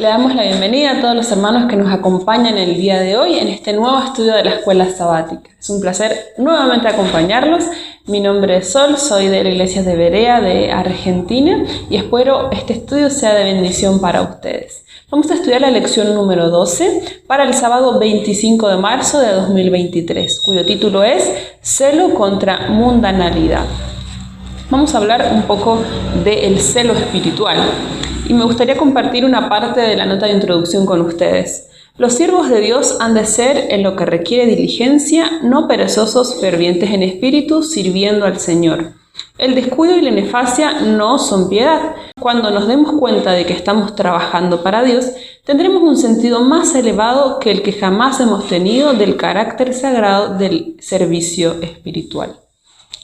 Le damos la bienvenida a todos los hermanos que nos acompañan el día de hoy en este nuevo estudio de la Escuela Sabática. Es un placer nuevamente acompañarlos. Mi nombre es Sol, soy de la Iglesia de Berea de Argentina y espero este estudio sea de bendición para ustedes. Vamos a estudiar la lección número 12 para el sábado 25 de marzo de 2023, cuyo título es Celo contra mundanalidad. Vamos a hablar un poco del celo espiritual. Y me gustaría compartir una parte de la nota de introducción con ustedes. Los siervos de Dios han de ser, en lo que requiere diligencia, no perezosos, fervientes en espíritu, sirviendo al Señor. El descuido y la ineficacia no son piedad. Cuando nos demos cuenta de que estamos trabajando para Dios, tendremos un sentido más elevado que el que jamás hemos tenido del carácter sagrado del servicio espiritual.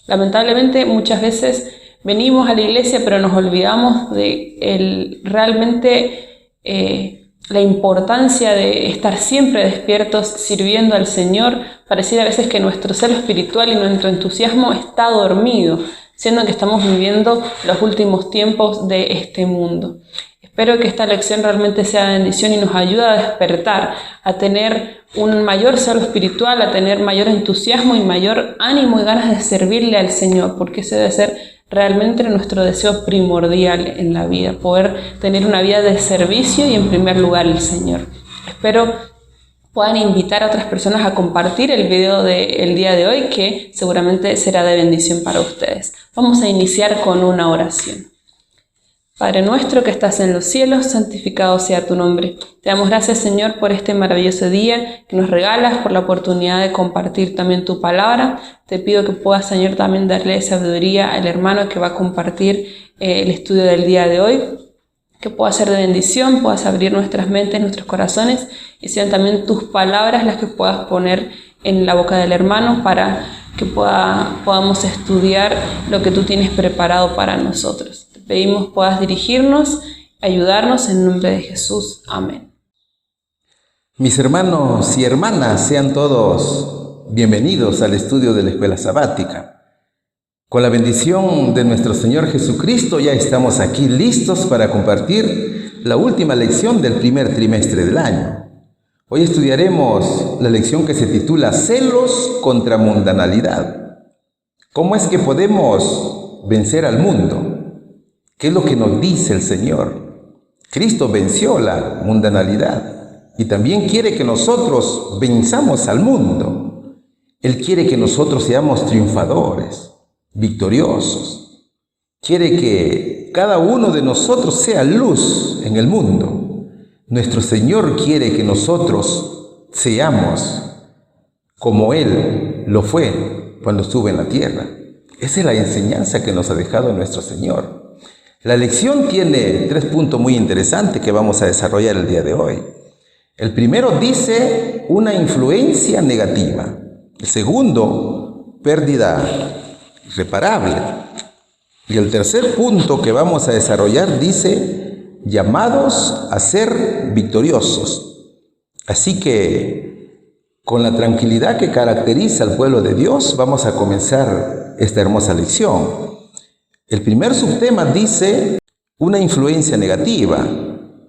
Lamentablemente, muchas veces venimos a la iglesia, pero nos olvidamos de realmente la importancia de estar siempre despiertos, sirviendo al Señor. Pareciera a veces que nuestro celo espiritual y nuestro entusiasmo está dormido, siendo que estamos viviendo los últimos tiempos de este mundo. Espero que esta lección realmente sea de bendición y nos ayude a despertar, a tener un mayor celo espiritual, a tener mayor entusiasmo y mayor ánimo y ganas de servirle al Señor, porque ese debe ser realmente nuestro deseo primordial en la vida, poder tener una vida de servicio y en primer lugar el Señor. Espero puedan invitar a otras personas a compartir el video del día de hoy, que seguramente será de bendición para ustedes. Vamos a iniciar con una oración. Padre nuestro que estás en los cielos, santificado sea tu nombre. Te damos gracias, Señor, por este maravilloso día que nos regalas, por la oportunidad de compartir también tu palabra. Te pido que puedas, Señor, también darle sabiduría al hermano que va a compartir el estudio del día de hoy, que pueda ser de bendición, puedas abrir nuestras mentes, nuestros corazones, y sean también tus palabras las que puedas poner en la boca del hermano para que podamos estudiar lo que tú tienes preparado para nosotros. Te pedimos puedas dirigirnos, ayudarnos en nombre de Jesús. Amén. Mis hermanos y hermanas, sean todos bienvenidos al estudio de la Escuela Sabática. Con la bendición de nuestro Señor Jesucristo ya estamos aquí listos para compartir la última lección del primer trimestre del año. Hoy estudiaremos la lección que se titula Celos contra mundanalidad. ¿Cómo es que podemos vencer al mundo? ¿Qué es lo que nos dice el Señor? Cristo venció la mundanalidad y también quiere que nosotros venzamos al mundo. Él quiere que nosotros seamos triunfadores, victoriosos. Quiere que cada uno de nosotros sea luz en el mundo. Nuestro Señor quiere que nosotros seamos como Él lo fue cuando estuvo en la tierra. Esa es la enseñanza que nos ha dejado nuestro Señor. La lección tiene 3 puntos muy interesantes que vamos a desarrollar el día de hoy. El primero dice una influencia negativa. El segundo, pérdida irreparable. Y el tercer punto que vamos a desarrollar dice llamados a ser victoriosos. Así que, con la tranquilidad que caracteriza al pueblo de Dios, vamos a comenzar esta hermosa lección. El primer subtema dice una influencia negativa.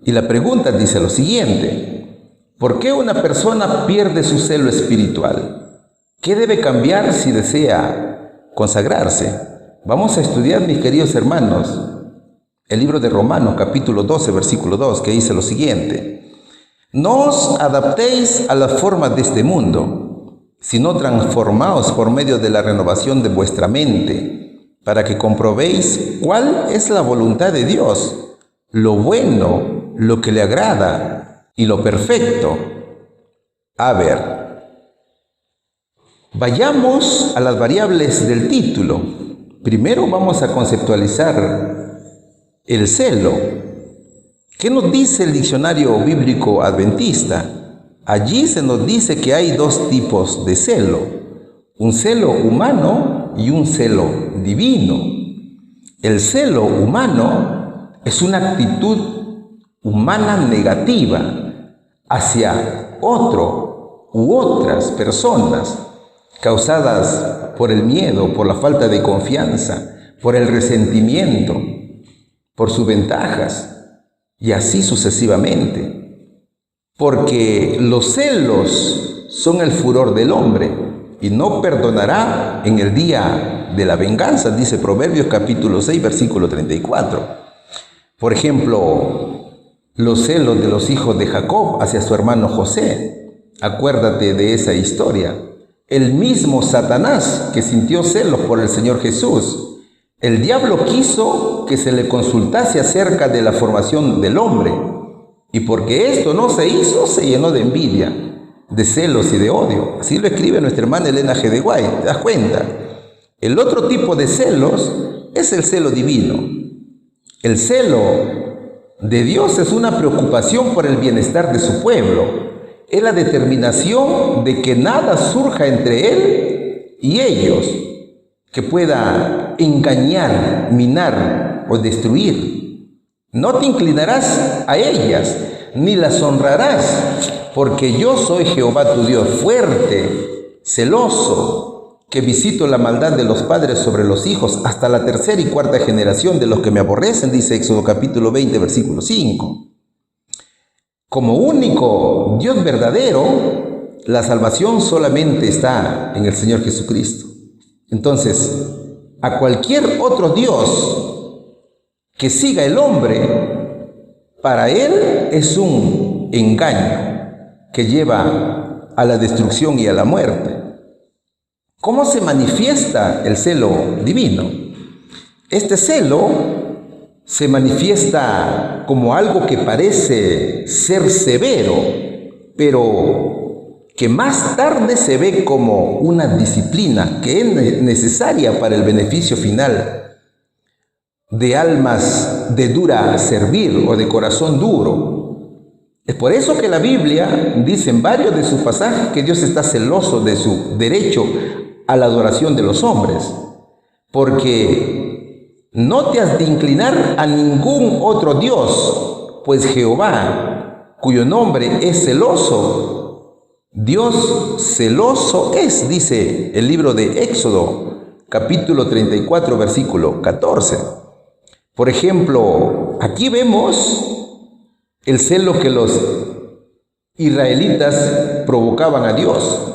Y la pregunta dice lo siguiente: ¿por qué una persona pierde su celo espiritual? ¿Qué debe cambiar si desea consagrarse? Vamos a estudiar, mis queridos hermanos, el libro de Romanos, capítulo 12, versículo 2, que dice lo siguiente: No os adaptéis a las formas de este mundo, sino transformaos por medio de la renovación de vuestra mente, para que comprobéis cuál es la voluntad de Dios, lo bueno, lo que le agrada y lo perfecto. A ver, vayamos a las variables del título. Primero vamos a conceptualizar el celo. ¿Qué nos dice el diccionario bíblico adventista? Allí se nos dice que hay 2 tipos de celo: un celo humano y un celo divino. El celo humano es una actitud humana negativa hacia otro u otras personas, causadas por el miedo, por la falta de confianza, por el resentimiento, por sus ventajas. y así sucesivamente. Porque los celos son el furor del hombre y no perdonará en el día de la venganza, dice Proverbios capítulo 6, versículo 34. Por ejemplo, los celos de los hijos de Jacob hacia su hermano José. Acuérdate de esa historia. El mismo Satanás que sintió celos por el Señor Jesús. El diablo quiso que se le consultase acerca de la formación del hombre. Y porque esto no se hizo, se llenó de envidia, de celos y de odio. Así lo escribe nuestra hermana Elena G. de White. ¿Te das cuenta? El otro tipo de celos es el celo divino. El celo de Dios es una preocupación por el bienestar de su pueblo. Es la determinación de que nada surja entre Él y ellos que pueda engañar, minar o destruir. No te inclinarás a ellas, ni las honrarás, porque yo soy Jehová tu Dios, fuerte, celoso, que visito la maldad de los padres sobre los hijos hasta la tercera y cuarta generación de los que me aborrecen, dice Éxodo capítulo 20, versículo 5. Como único Dios verdadero, la salvación solamente está en el Señor Jesucristo. Entonces, a cualquier otro Dios que siga el hombre, para él es un engaño que lleva a la destrucción y a la muerte. ¿Cómo se manifiesta el celo divino? Este celo se manifiesta como algo que parece ser severo, pero que más tarde se ve como una disciplina que es necesaria para el beneficio final de almas de dura servir o de corazón duro. Es por eso que la Biblia dice en varios de sus pasajes que Dios está celoso de su derecho a la adoración de los hombres, porque no te has de inclinar a ningún otro Dios, pues Jehová, cuyo nombre es celoso, Dios celoso es, dice el libro de Éxodo, capítulo 34, versículo 14. Por ejemplo, aquí vemos el celo que los israelitas provocaban a Dios,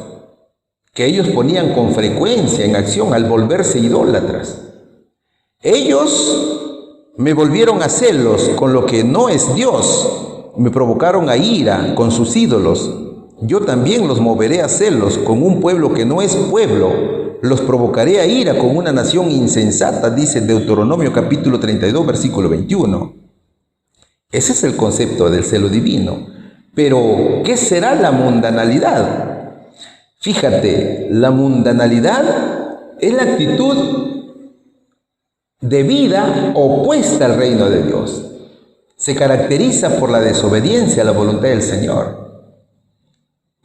que ellos ponían con frecuencia en acción al volverse idólatras. Ellos me volvieron a celos con lo que no es Dios, me provocaron a ira con sus ídolos. Yo también los moveré a celos con un pueblo que no es pueblo, los provocaré a ira con una nación insensata, dice Deuteronomio capítulo 32, versículo 21. Ese es el concepto del celo divino. Pero, ¿qué será la mundanalidad? Fíjate, la mundanalidad es la actitud de vida opuesta al reino de Dios. Se caracteriza por la desobediencia a la voluntad del Señor.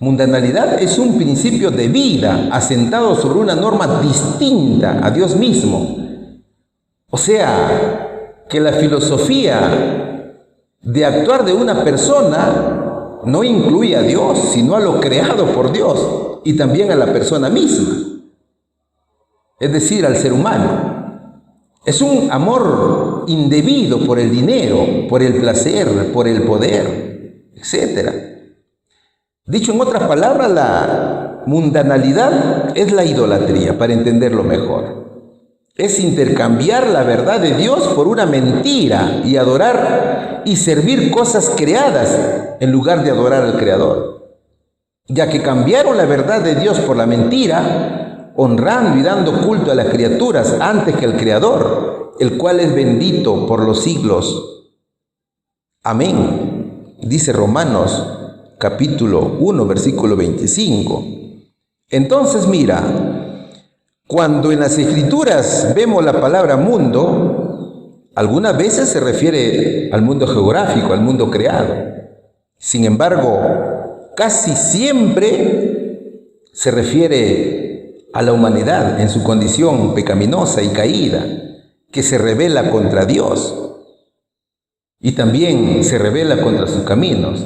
Mundanalidad es un principio de vida asentado sobre una norma distinta a Dios mismo. O sea, que la filosofía de actuar de una persona no incluye a Dios, sino a lo creado por Dios y también a la persona misma, es decir, al ser humano. Es un amor indebido por el dinero, por el placer, por el poder, etc. Dicho en otras palabras, la mundanalidad es la idolatría, para entenderlo mejor. Es intercambiar la verdad de Dios por una mentira y adorar y servir cosas creadas en lugar de adorar al Creador. Ya que cambiaron la verdad de Dios por la mentira, honrando y dando culto a las criaturas antes que al Creador, el cual es bendito por los siglos. Amén. Dice Romanos capítulo 1, versículo 25. Entonces mira, cuando en las Escrituras vemos la palabra mundo, algunas veces se refiere al mundo geográfico, al mundo creado. Sin embargo, casi siempre se refiere a la humanidad en su condición pecaminosa y caída, que se rebela contra Dios y también se rebela contra sus caminos.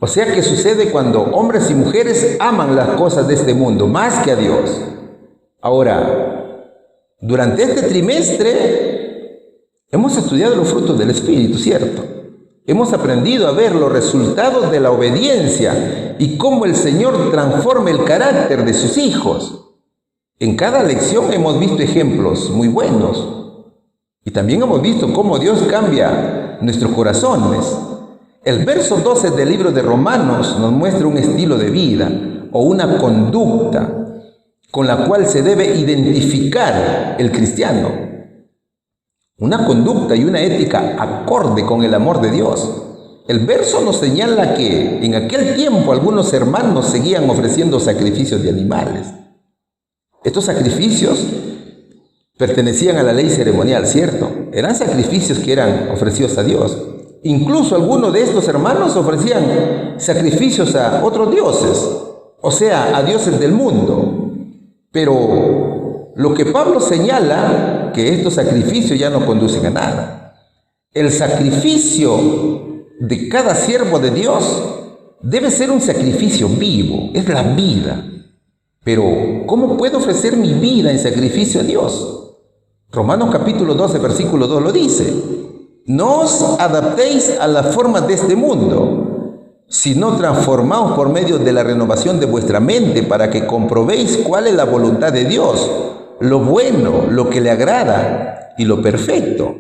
O sea que sucede cuando hombres y mujeres aman las cosas de este mundo más que a Dios. Ahora, durante este trimestre hemos estudiado los frutos del Espíritu, ¿cierto? Hemos aprendido a ver los resultados de la obediencia y cómo el Señor transforma el carácter de sus hijos. En cada lección hemos visto ejemplos muy buenos y también hemos visto cómo Dios cambia nuestros corazones. El verso 12 del libro de Romanos nos muestra un estilo de vida o una conducta con la cual se debe identificar el cristiano. Una conducta y una ética acorde con el amor de Dios. El verso nos señala que en aquel tiempo algunos hermanos seguían ofreciendo sacrificios de animales. Estos sacrificios pertenecían a la ley ceremonial, ¿cierto? Eran sacrificios que eran ofrecidos a Dios. Incluso algunos de estos hermanos ofrecían sacrificios a otros dioses, o sea, a dioses del mundo. Pero lo que Pablo señala, que estos sacrificios ya no conducen a nada. El sacrificio de cada siervo de Dios debe ser un sacrificio vivo, es la vida. Pero, ¿cómo puedo ofrecer mi vida en sacrificio a Dios? Romanos capítulo 12, versículo 2 lo dice. No os adaptéis a la forma de este mundo, sino transformaos por medio de la renovación de vuestra mente para que comprobéis cuál es la voluntad de Dios, lo bueno, lo que le agrada y lo perfecto.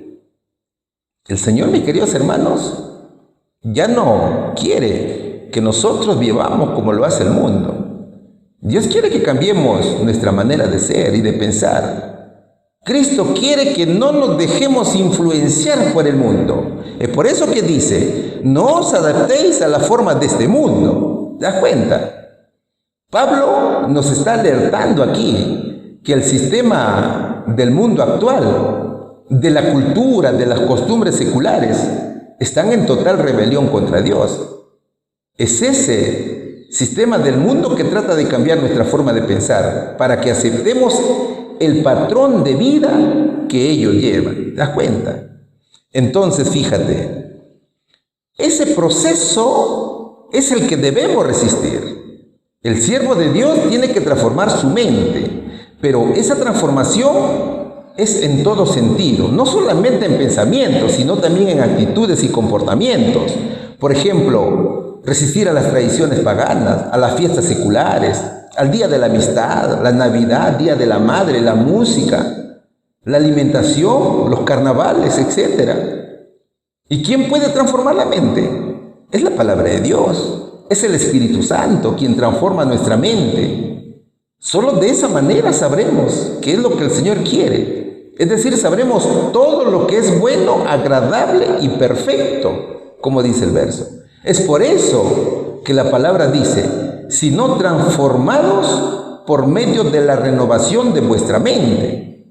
El Señor, mis queridos hermanos, ya no quiere que nosotros vivamos como lo hace el mundo. Dios quiere que cambiemos nuestra manera de ser y de pensar. Cristo quiere que no nos dejemos influenciar por el mundo. Es por eso que dice, no os adaptéis a la forma de este mundo. ¿Te das cuenta? Pablo nos está alertando aquí que el sistema del mundo actual, de la cultura, de las costumbres seculares, están en total rebelión contra Dios. Es ese sistema del mundo que trata de cambiar nuestra forma de pensar para que aceptemos el patrón de vida que ellos llevan. ¿Te das cuenta? Entonces, fíjate, ese proceso es el que debemos resistir. El siervo de Dios tiene que transformar su mente, pero esa transformación es en todo sentido, no solamente en pensamientos, sino también en actitudes y comportamientos. Por ejemplo, resistir a las tradiciones paganas, a las fiestas seculares, al día de la amistad, la Navidad, Día de la Madre, la música, la alimentación, los carnavales, etc. ¿Y quién puede transformar la mente? Es la palabra de Dios, es el Espíritu Santo quien transforma nuestra mente. Solo de esa manera sabremos qué es lo que el Señor quiere. Es decir, sabremos todo lo que es bueno, agradable y perfecto, como dice el verso. Es por eso que la palabra dice, sino transformados por medio de la renovación de vuestra mente.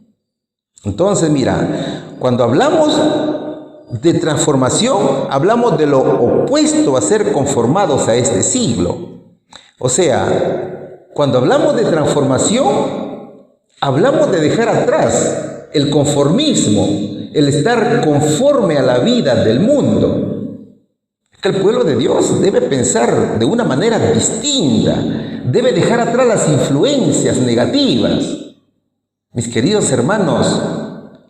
Entonces, mira, cuando hablamos de transformación, hablamos de lo opuesto a ser conformados a este siglo. O sea, cuando hablamos de transformación, hablamos de dejar atrás el conformismo, el estar conforme a la vida del mundo. Que el pueblo de Dios debe pensar de una manera distinta, debe dejar atrás las influencias negativas. Mis queridos hermanos,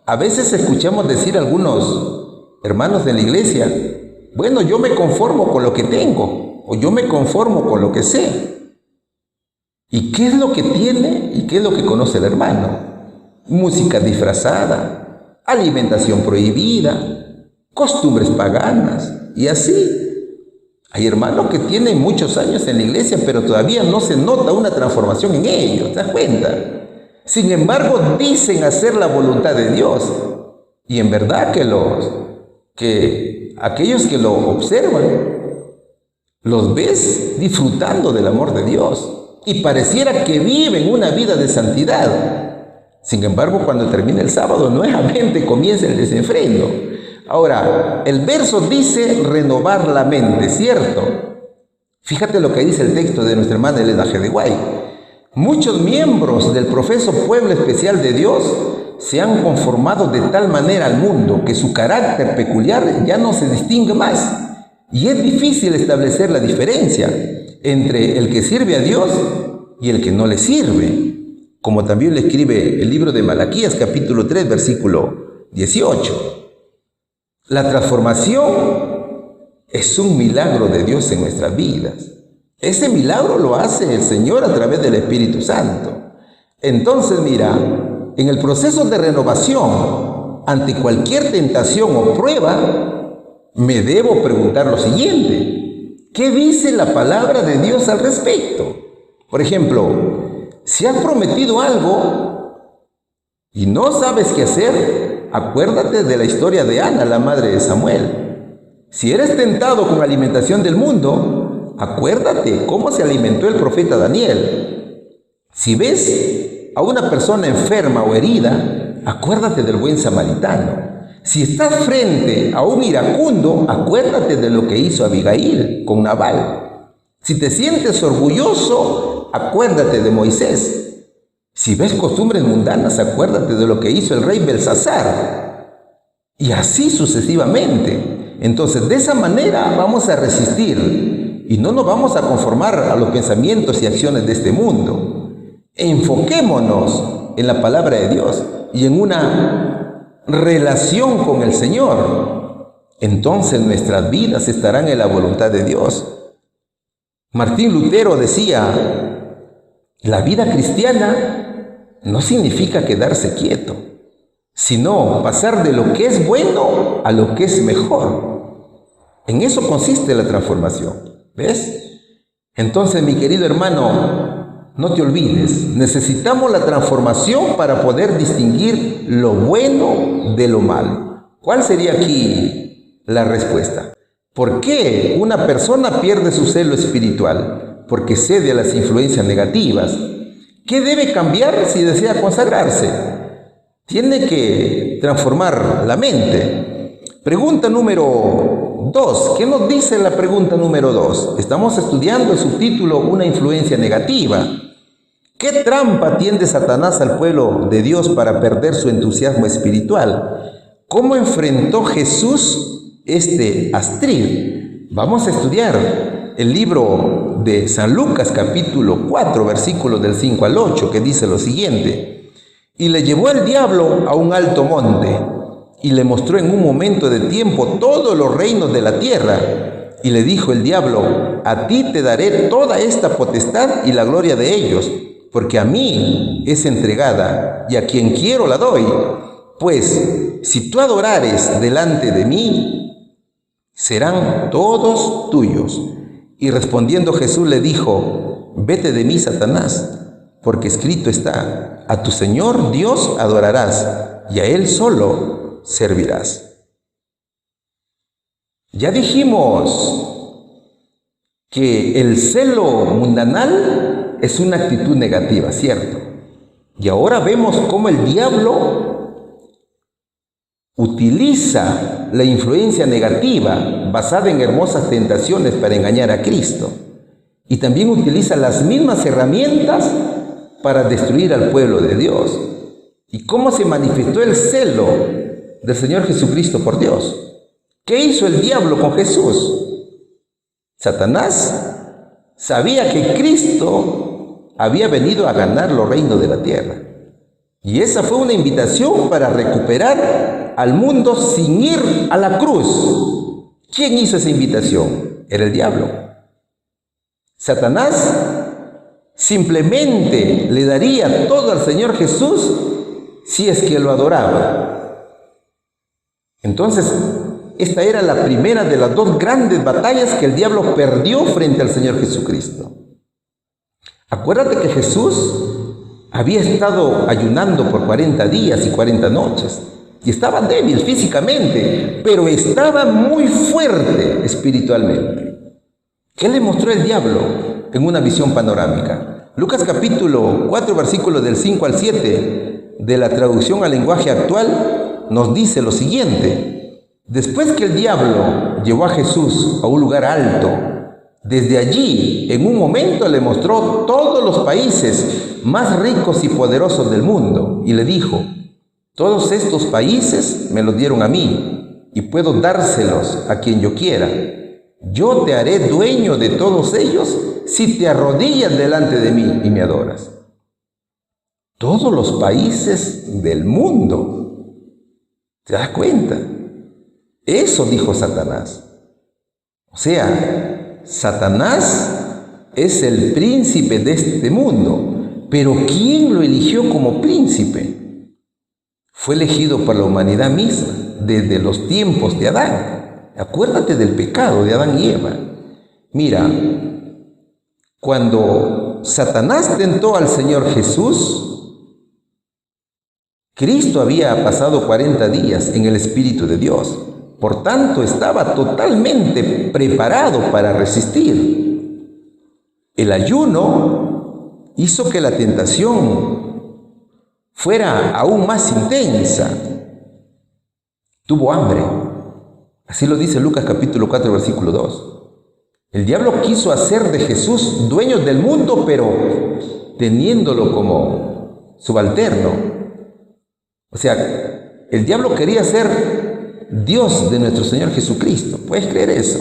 a veces escuchamos decir a algunos hermanos de la iglesia, bueno, yo me conformo con lo que tengo, o yo me conformo con lo que sé. ¿Y qué es lo que tiene y qué es lo que conoce el hermano? Música disfrazada, alimentación prohibida, costumbres paganas, y así. Hay hermanos que tienen muchos años en la iglesia, pero todavía no se nota una transformación en ellos, ¿te das cuenta? Sin embargo, dicen hacer la voluntad de Dios. Y en verdad que aquellos que lo observan, los ves disfrutando del amor de Dios. Y pareciera que viven una vida de santidad. Sin embargo, cuando termina el sábado, nuevamente comienza el desenfreno. Ahora, el verso dice renovar la mente, ¿cierto? Fíjate lo que dice el texto de nuestra hermana Elena G. de White. Muchos miembros del profeso pueblo especial de Dios se han conformado de tal manera al mundo que su carácter peculiar ya no se distingue más. Y es difícil establecer la diferencia entre el que sirve a Dios y el que no le sirve. Como también le escribe el libro de Malaquías, capítulo 3, versículo 18. La transformación es un milagro de Dios en nuestras vidas. Ese milagro lo hace el Señor a través del Espíritu Santo. Entonces, mira, en el proceso de renovación, ante cualquier tentación o prueba, me debo preguntar lo siguiente: ¿qué dice la palabra de Dios al respecto? Por ejemplo, si has prometido algo y no sabes qué hacer, acuérdate de la historia de Ana, la madre de Samuel. Si eres tentado con alimentación del mundo, acuérdate cómo se alimentó el profeta Daniel. Si ves a una persona enferma o herida, acuérdate del buen samaritano. Si estás frente a un iracundo, acuérdate de lo que hizo Abigail con Nabal. Si te sientes orgulloso, acuérdate de Moisés. Si ves costumbres mundanas, acuérdate de lo que hizo el rey Belsasar. Y así sucesivamente. Entonces, de esa manera vamos a resistir y no nos vamos a conformar a los pensamientos y acciones de este mundo. Enfoquémonos en la palabra de Dios y en una relación con el Señor. Entonces nuestras vidas estarán en la voluntad de Dios. Martín Lutero decía: la vida cristiana no significa quedarse quieto, sino pasar de lo que es bueno a lo que es mejor. En eso consiste la transformación. ¿Ves? Entonces, mi querido hermano, no te olvides, necesitamos la transformación para poder distinguir lo bueno de lo malo. ¿Cuál sería aquí la respuesta? ¿Por qué una persona pierde su celo espiritual? Porque cede a las influencias negativas. ¿Qué debe cambiar si desea consagrarse? Tiene que transformar la mente. Pregunta número 2. ¿Qué nos dice la pregunta número 2? Estamos estudiando el subtítulo Una influencia negativa. ¿Qué trampa tiende Satanás al pueblo de Dios para perder su entusiasmo espiritual? ¿Cómo enfrentó Jesús este astrid? Vamos a estudiar el libro de San Lucas, capítulo 4, versículos del 5 al 8, que dice lo siguiente: y le llevó el diablo a un alto monte, y le mostró en un momento de tiempo todos los reinos de la tierra. Y le dijo el diablo: a ti te daré toda esta potestad y la gloria de ellos, porque a mí es entregada, y a quien quiero la doy. Pues si tú adorares delante de mí, serán todos tuyos. Y respondiendo Jesús le dijo: vete de mí, Satanás, porque escrito está: a tu Señor Dios adorarás, y a Él solo servirás. Ya dijimos que el celo mundanal es una actitud negativa, ¿cierto? Y ahora vemos cómo el diablo utiliza la influencia negativa basada en hermosas tentaciones para engañar a Cristo. Y también utiliza las mismas herramientas para destruir al pueblo de Dios. ¿Y cómo se manifestó el celo del Señor Jesucristo por Dios? ¿Qué hizo el diablo con Jesús? Satanás sabía que Cristo había venido a ganar los reinos de la tierra. Y esa fue una invitación para recuperar al mundo sin ir a la cruz. ¿Quién hizo esa invitación? Era el diablo. Satanás simplemente le daría todo al Señor Jesús si es que lo adoraba. Entonces, esta era la primera de las dos grandes batallas que el diablo perdió frente al Señor Jesucristo. Acuérdate que Jesús había estado ayunando por 40 días y 40 noches y estaba débil físicamente, pero estaba muy fuerte espiritualmente. ¿Qué le mostró el diablo en una visión panorámica? Lucas capítulo 4, versículos del 5 al 7 de la traducción al lenguaje actual nos dice lo siguiente: después que el diablo llevó a Jesús a un lugar alto, desde allí, en un momento, le mostró todos los países más ricos y poderosos del mundo y le dijo: todos estos países me los dieron a mí y puedo dárselos a quien yo quiera. Yo te haré dueño de todos ellos si te arrodillas delante de mí y me adoras. Todos los países del mundo. ¿Te das cuenta? Eso dijo Satanás. O sea, Satanás es el príncipe de este mundo, pero ¿quién lo eligió como príncipe? Fue elegido por la humanidad misma, desde los tiempos de Adán. Acuérdate del pecado de Adán y Eva. Mira, cuando Satanás tentó al Señor Jesús, Cristo había pasado 40 días en el Espíritu de Dios. Por tanto, estaba totalmente preparado para resistir. El ayuno hizo que la tentación fuera aún más intensa. Tuvo hambre. Así lo dice Lucas capítulo 4, versículo 2. El diablo quiso hacer de Jesús dueño del mundo, pero teniéndolo como subalterno. O sea, el diablo quería ser Dios de nuestro Señor Jesucristo. ¿Puedes creer eso?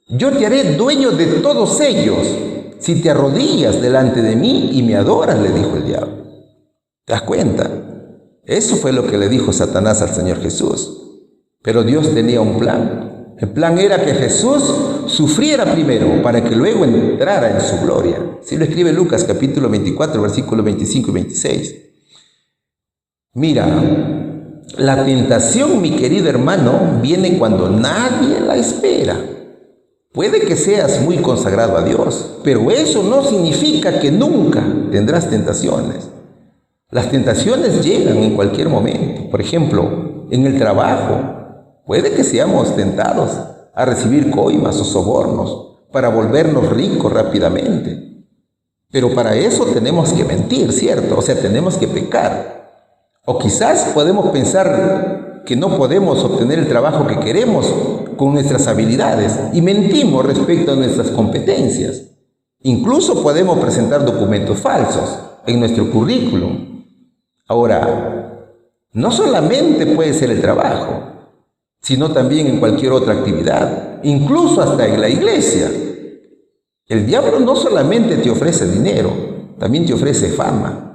Yo te haré dueño de todos ellos si te arrodillas delante de mí y me adoras, le dijo el diablo. ¿Te das cuenta? Eso fue lo que le dijo Satanás al Señor Jesús. Pero Dios tenía un plan. El plan era que Jesús sufriera primero para que luego entrara en su gloria. Así lo escribe Lucas capítulo 24, versículos 25 y 26. Mira, la tentación, mi querido hermano, viene cuando nadie la espera. Puede que seas muy consagrado a Dios, pero eso no significa que nunca tendrás tentaciones. Las tentaciones llegan en cualquier momento. Por ejemplo, en el trabajo, puede que seamos tentados a recibir coimas o sobornos para volvernos ricos rápidamente. Pero para eso tenemos que mentir, ¿cierto? O sea, tenemos que pecar. O quizás podemos pensar que no podemos obtener el trabajo que queremos con nuestras habilidades y mentimos respecto a nuestras competencias. Incluso podemos presentar documentos falsos en nuestro currículum. Ahora, no solamente puede ser el trabajo, sino también en cualquier otra actividad, incluso hasta en la iglesia. El diablo no solamente te ofrece dinero, también te ofrece fama.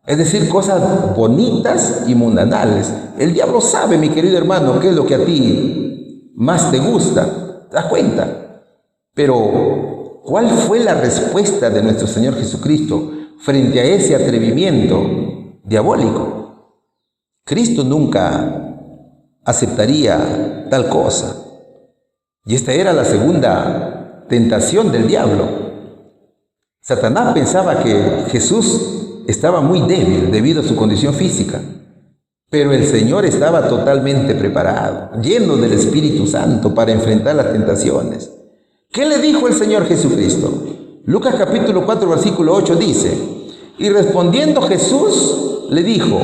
Es decir, cosas bonitas y mundanales. El diablo sabe, mi querido hermano, qué es lo que a ti más te gusta. ¿Te das cuenta? Pero, ¿cuál fue la respuesta de nuestro Señor Jesucristo frente a ese atrevimiento diabólico? Cristo nunca aceptaría tal cosa. Y esta era la segunda tentación del diablo. Satanás pensaba que Jesús estaba muy débil debido a su condición física, pero el Señor estaba totalmente preparado, lleno del Espíritu Santo para enfrentar las tentaciones. ¿Qué le dijo el Señor Jesucristo? Lucas capítulo 4, versículo 8 dice: y respondiendo Jesús le dijo: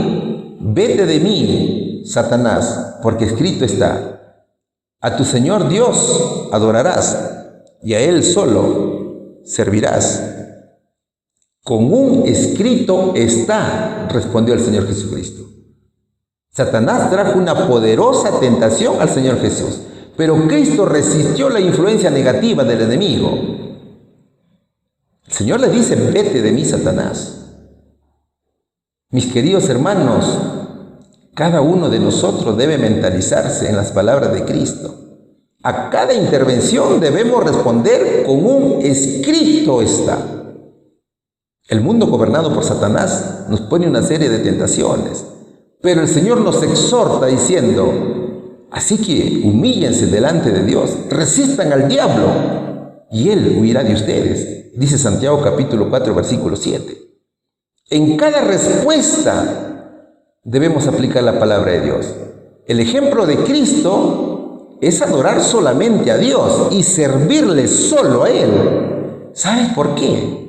vete de mí, Satanás, porque escrito está: a tu Señor Dios adorarás y a Él solo servirás. Con un escrito está, respondió el Señor Jesucristo. Satanás trajo una poderosa tentación al Señor Jesús, pero Cristo resistió la influencia negativa del enemigo. El Señor le dice: vete de mí, Satanás. Mis queridos hermanos, cada uno de nosotros debe mentalizarse en las palabras de Cristo. A cada intervención debemos responder con un escrito está. El mundo gobernado por Satanás nos pone una serie de tentaciones, pero el Señor nos exhorta diciendo: así que humíllense delante de Dios, resistan al diablo y Él huirá de ustedes, dice Santiago capítulo 4, versículo 7. En cada respuesta debemos aplicar la palabra de Dios. El ejemplo de Cristo es adorar solamente a Dios y servirle solo a Él. ¿Sabes por qué?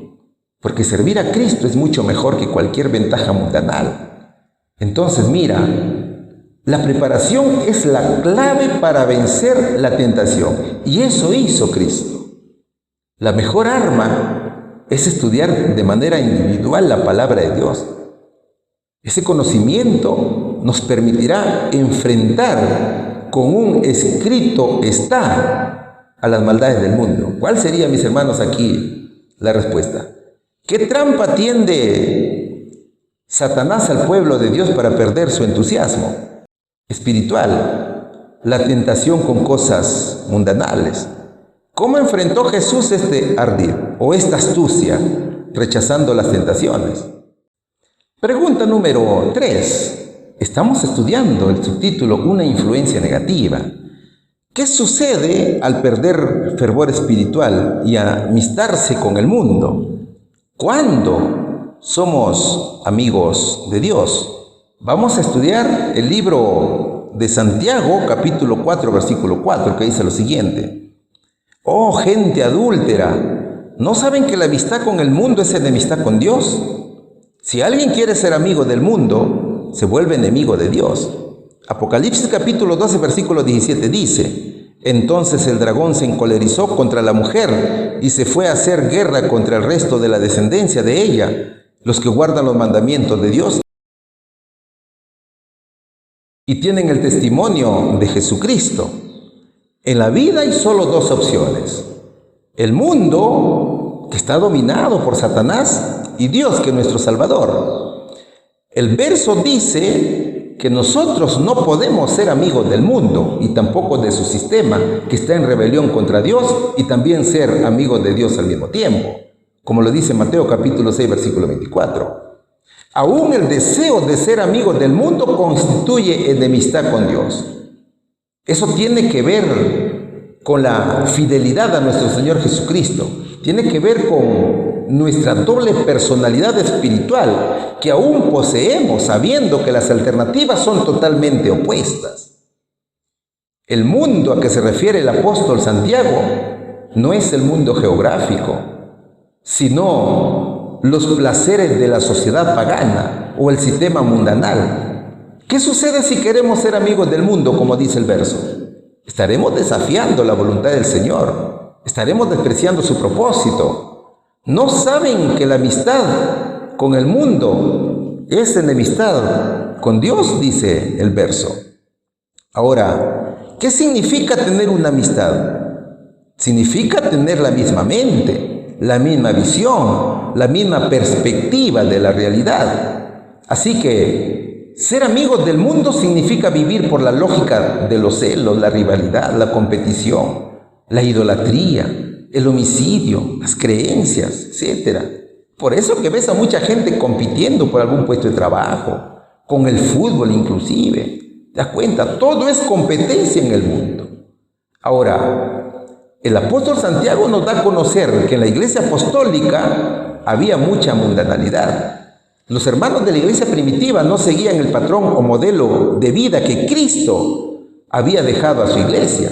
Porque servir a Cristo es mucho mejor que cualquier ventaja mundanal. Entonces, mira, la preparación es la clave para vencer la tentación. Y eso hizo Cristo. La mejor arma es estudiar de manera individual la palabra de Dios. Ese conocimiento nos permitirá enfrentar con un escrito está a las maldades del mundo. ¿Cuál sería, mis hermanos, aquí la respuesta? ¿Qué trampa tiende Satanás al pueblo de Dios para perder su entusiasmo espiritual? La tentación con cosas mundanales. ¿Cómo enfrentó Jesús este ardid o esta astucia, rechazando las tentaciones? Pregunta número 3. Estamos estudiando el subtítulo Una influencia negativa. ¿Qué sucede al perder fervor espiritual y amistarse con el mundo? ¿Cuándo somos amigos de Dios? Vamos a estudiar el libro de Santiago, capítulo 4, versículo 4, que dice lo siguiente. Oh, gente adúltera, ¿no saben que la amistad con el mundo es enemistad con Dios? Si alguien quiere ser amigo del mundo, se vuelve enemigo de Dios. Apocalipsis capítulo 12, versículo 17 dice, entonces el dragón se encolerizó contra la mujer y se fue a hacer guerra contra el resto de la descendencia de ella, los que guardan los mandamientos de Dios y tienen el testimonio de Jesucristo. En la vida hay solo dos opciones. El mundo, que está dominado por Satanás, y Dios, que es nuestro Salvador. El verso dice que nosotros no podemos ser amigos del mundo y tampoco de su sistema, que está en rebelión contra Dios, y también ser amigos de Dios al mismo tiempo, como lo dice Mateo capítulo 6, versículo 24. Aún el deseo de ser amigos del mundo constituye enemistad con Dios. Eso tiene que ver con la fidelidad a nuestro Señor Jesucristo. Tiene que ver con nuestra doble personalidad espiritual que aún poseemos, sabiendo que las alternativas son totalmente opuestas. El mundo a que se refiere el apóstol Santiago no es el mundo geográfico, sino los placeres de la sociedad pagana o el sistema mundanal. ¿Qué sucede si queremos ser amigos del mundo, como dice el verso? Estaremos desafiando la voluntad del Señor, estaremos despreciando su propósito. ¿No saben que la amistad con el mundo es enemistad con Dios?, dice el verso. Ahora, ¿qué significa tener una amistad? Significa tener la misma mente, la misma visión, la misma perspectiva de la realidad. Así que ser amigos del mundo significa vivir por la lógica de los celos, la rivalidad, la competición, la idolatría, el homicidio, las creencias, etc. Por eso que ves a mucha gente compitiendo por algún puesto de trabajo, con el fútbol inclusive. ¿Te das cuenta? Todo es competencia en el mundo. Ahora, el apóstol Santiago nos da a conocer que en la iglesia apostólica había mucha mundanalidad. Los hermanos de la iglesia primitiva no seguían el patrón o modelo de vida que Cristo había dejado a su iglesia.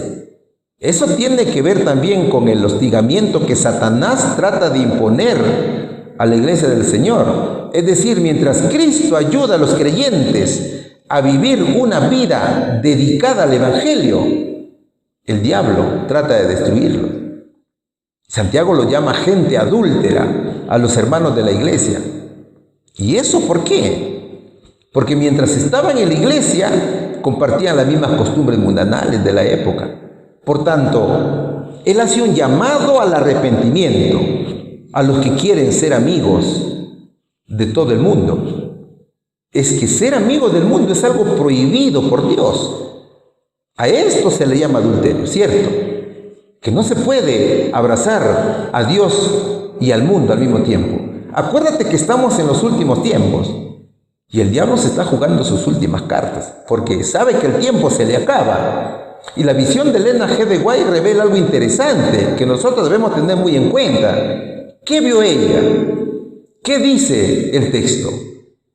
Eso tiene que ver también con el hostigamiento que Satanás trata de imponer a la iglesia del Señor. Es decir, mientras Cristo ayuda a los creyentes a vivir una vida dedicada al Evangelio, el diablo trata de destruirlos. Santiago lo llama gente adúltera a los hermanos de la iglesia. ¿Y eso por qué? Porque mientras estaban en la iglesia, compartían las mismas costumbres mundanales de la época. Por tanto, él hace un llamado al arrepentimiento a los que quieren ser amigos de todo el mundo. Es que ser amigo del mundo es algo prohibido por Dios. A esto se le llama adulterio, ¿cierto? Que no se puede abrazar a Dios y al mundo al mismo tiempo. Acuérdate que estamos en los últimos tiempos y el diablo se está jugando sus últimas cartas porque sabe que el tiempo se le acaba. Y la visión de Elena G. de White revela algo interesante que nosotros debemos tener muy en cuenta. ¿Qué vio ella? ¿Qué dice el texto?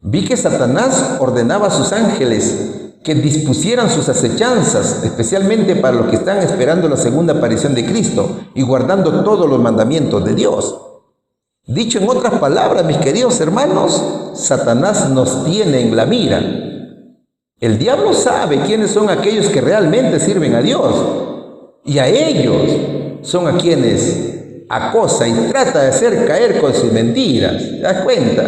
Vi que Satanás ordenaba a sus ángeles que dispusieran sus acechanzas, especialmente para los que están esperando la segunda aparición de Cristo y guardando todos los mandamientos de Dios. Dicho en otras palabras, mis queridos hermanos, Satanás nos tiene en la mira. El diablo sabe quiénes son aquellos que realmente sirven a Dios y a ellos son a quienes acosa y trata de hacer caer con sus mentiras. ¿Te das cuenta?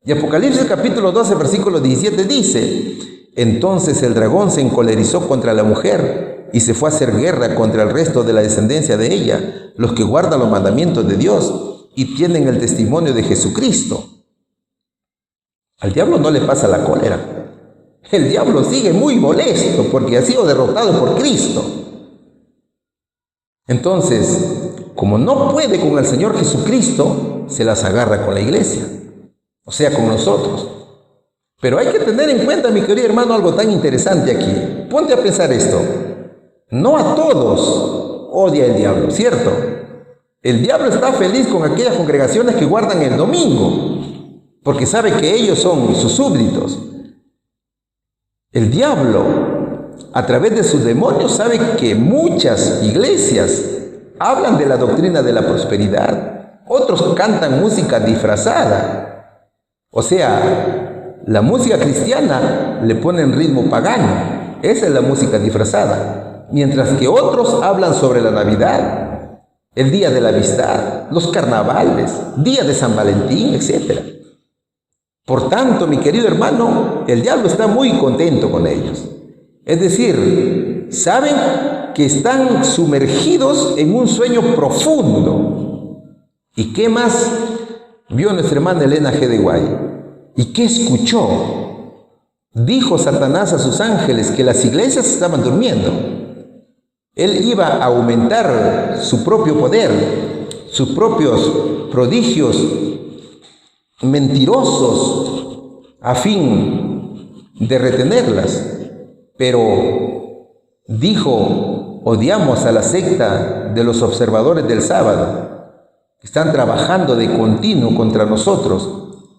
Y Apocalipsis capítulo 12, versículo 17 dice: entonces el dragón se encolerizó contra la mujer y se fue a hacer guerra contra el resto de la descendencia de ella, los que guardan los mandamientos de Dios y tienen el testimonio de Jesucristo. Al diablo no le pasa la cólera. El diablo sigue muy molesto porque ha sido derrotado por Cristo. Entonces, como no puede con el Señor Jesucristo, se las agarra con la iglesia, o sea, con nosotros. Pero hay que tener en cuenta, mi querido hermano, algo tan interesante aquí. Ponte a pensar esto. No a todos odia el diablo, ¿cierto? El diablo está feliz con aquellas congregaciones que guardan el domingo, porque sabe que ellos son sus súbditos. El diablo, a través de sus demonios, sabe que muchas iglesias hablan de la doctrina de la prosperidad. Otros cantan música disfrazada. O sea, la música cristiana le ponen ritmo pagano. Esa es la música disfrazada. Mientras que otros hablan sobre la Navidad, el día de la amistad, los carnavales, día de San Valentín, etc. Por tanto, mi querido hermano, el diablo está muy contento con ellos. Es decir, saben que están sumergidos en un sueño profundo. ¿Y qué más vio nuestra hermana Elena G. de Guay? ¿Y qué escuchó? Dijo Satanás a sus ángeles que las iglesias estaban durmiendo. Él iba a aumentar su propio poder, sus propios prodigios mentirosos a fin de retenerlas. Pero dijo, odiamos a la secta de los observadores del sábado, que están trabajando de continuo contra nosotros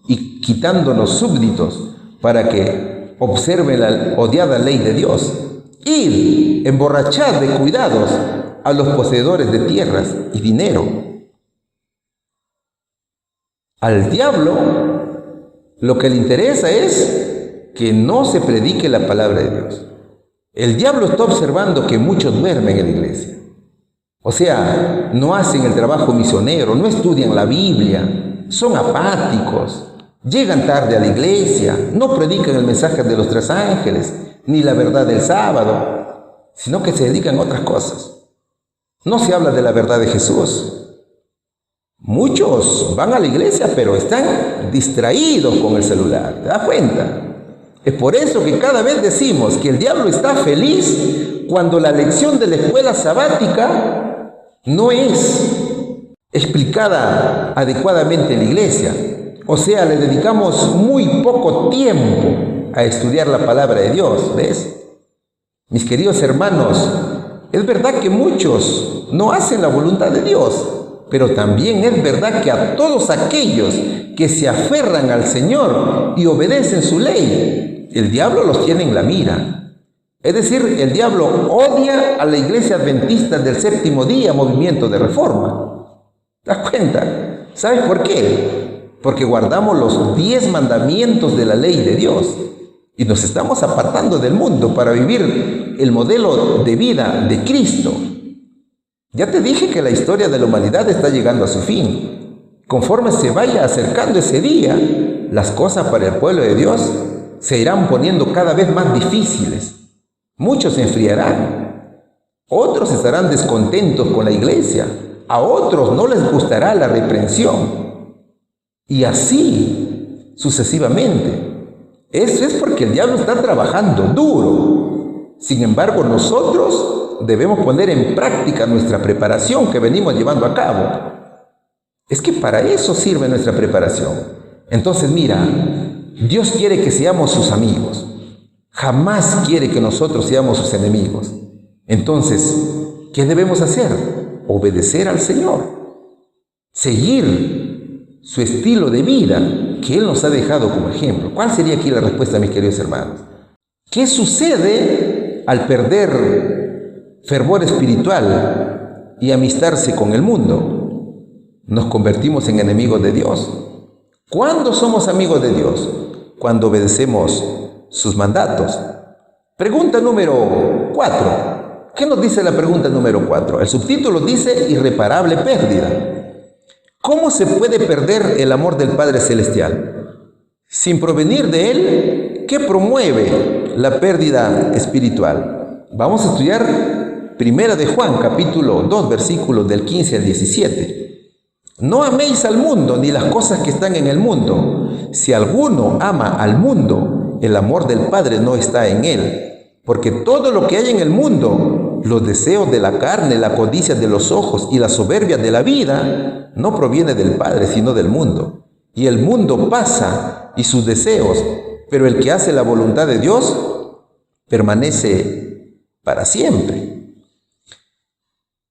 y quitándonos súbditos para que observen la odiada ley de Dios. Id, emborrachad de cuidados a los poseedores de tierras y dinero. Al diablo lo que le interesa es que no se predique la palabra de Dios. El diablo está observando que muchos duermen en la iglesia. O sea, no hacen el trabajo misionero, no estudian la Biblia, son apáticos, llegan tarde a la iglesia, no predican el mensaje de los 3 ángeles, ni la verdad del sábado, sino que se dedican a otras cosas. No se habla de la verdad de Jesús. Muchos van a la iglesia, pero están distraídos con el celular. ¿Te das cuenta? Es por eso que cada vez decimos que el diablo está feliz cuando la lección de la escuela sabática no es explicada adecuadamente en la iglesia. O sea, le dedicamos muy poco tiempo a estudiar la palabra de Dios, ¿ves? Mis queridos hermanos, es verdad que muchos no hacen la voluntad de Dios, pero también es verdad que a todos aquellos que se aferran al Señor y obedecen su ley, el diablo los tiene en la mira. Es decir, el diablo odia a la iglesia adventista del séptimo día, movimiento de reforma. ¿Te das cuenta? ¿Sabes por qué? Porque guardamos los 10 mandamientos de la ley de Dios y nos estamos apartando del mundo para vivir el modelo de vida de Cristo. Ya te dije que la historia de la humanidad está llegando a su fin. Conforme se vaya acercando ese día, las cosas para el pueblo de Dios se irán poniendo cada vez más difíciles. Muchos se enfriarán. Otros estarán descontentos con la iglesia. A otros no les gustará la reprensión. Y así sucesivamente. Eso es porque el diablo está trabajando duro. Sin embargo, nosotros debemos poner en práctica nuestra preparación que venimos llevando a cabo. Es que para eso sirve nuestra preparación. Entonces, mira, Dios quiere que seamos sus amigos. Jamás quiere que nosotros seamos sus enemigos. Entonces, ¿qué debemos hacer? Obedecer al Señor. Seguir su estilo de vida que Él nos ha dejado como ejemplo. ¿Cuál sería aquí la respuesta, mis queridos hermanos? ¿Qué sucede al perder fervor espiritual y amistarse con el mundo? Nos convertimos en enemigos de Dios. ¿Cuándo somos amigos de Dios? Cuando obedecemos sus mandatos. Pregunta número 4. ¿Qué nos dice la pregunta número 4? El subtítulo dice irreparable pérdida. ¿Cómo se puede perder el amor del Padre Celestial? Sin provenir de Él, ¿qué promueve la pérdida espiritual? Vamos a estudiar 1 de Juan, capítulo 2, versículos del 15 al 17. No améis al mundo ni las cosas que están en el mundo. Si alguno ama al mundo, el amor del Padre no está en él. Porque todo lo que hay en el mundo, los deseos de la carne, la codicia de los ojos y la soberbia de la vida no proviene del Padre, sino del mundo. Y el mundo pasa y sus deseos, pero el que hace la voluntad de Dios permanece para siempre.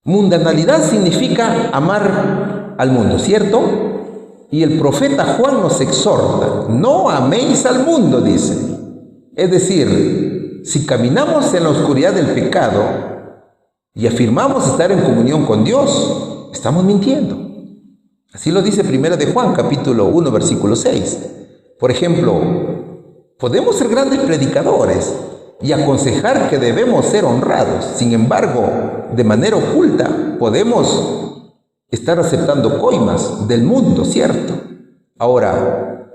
Mundanalidad significa amar al mundo, ¿cierto? Y el profeta Juan nos exhorta: no améis al mundo, dice. Es decir, si caminamos en la oscuridad del pecado y afirmamos estar en comunión con Dios, estamos mintiendo. Así lo dice 1 de Juan, capítulo 1, versículo 6. Por ejemplo, podemos ser grandes predicadores y aconsejar que debemos ser honrados. Sin embargo, de manera oculta podemos estar aceptando coimas del mundo, ¿cierto? Ahora,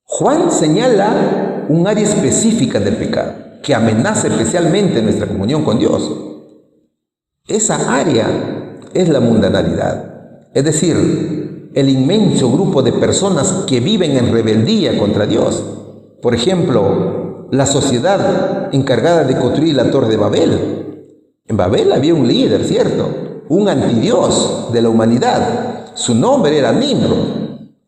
Juan señala un área específica del pecado que amenaza especialmente nuestra comunión con Dios. Esa área es la mundanalidad, es decir, el inmenso grupo de personas que viven en rebeldía contra Dios. Por ejemplo, la sociedad encargada de construir la Torre de Babel. En Babel había un líder, ¿cierto? Un antidios de la humanidad. Su nombre era Nimrod.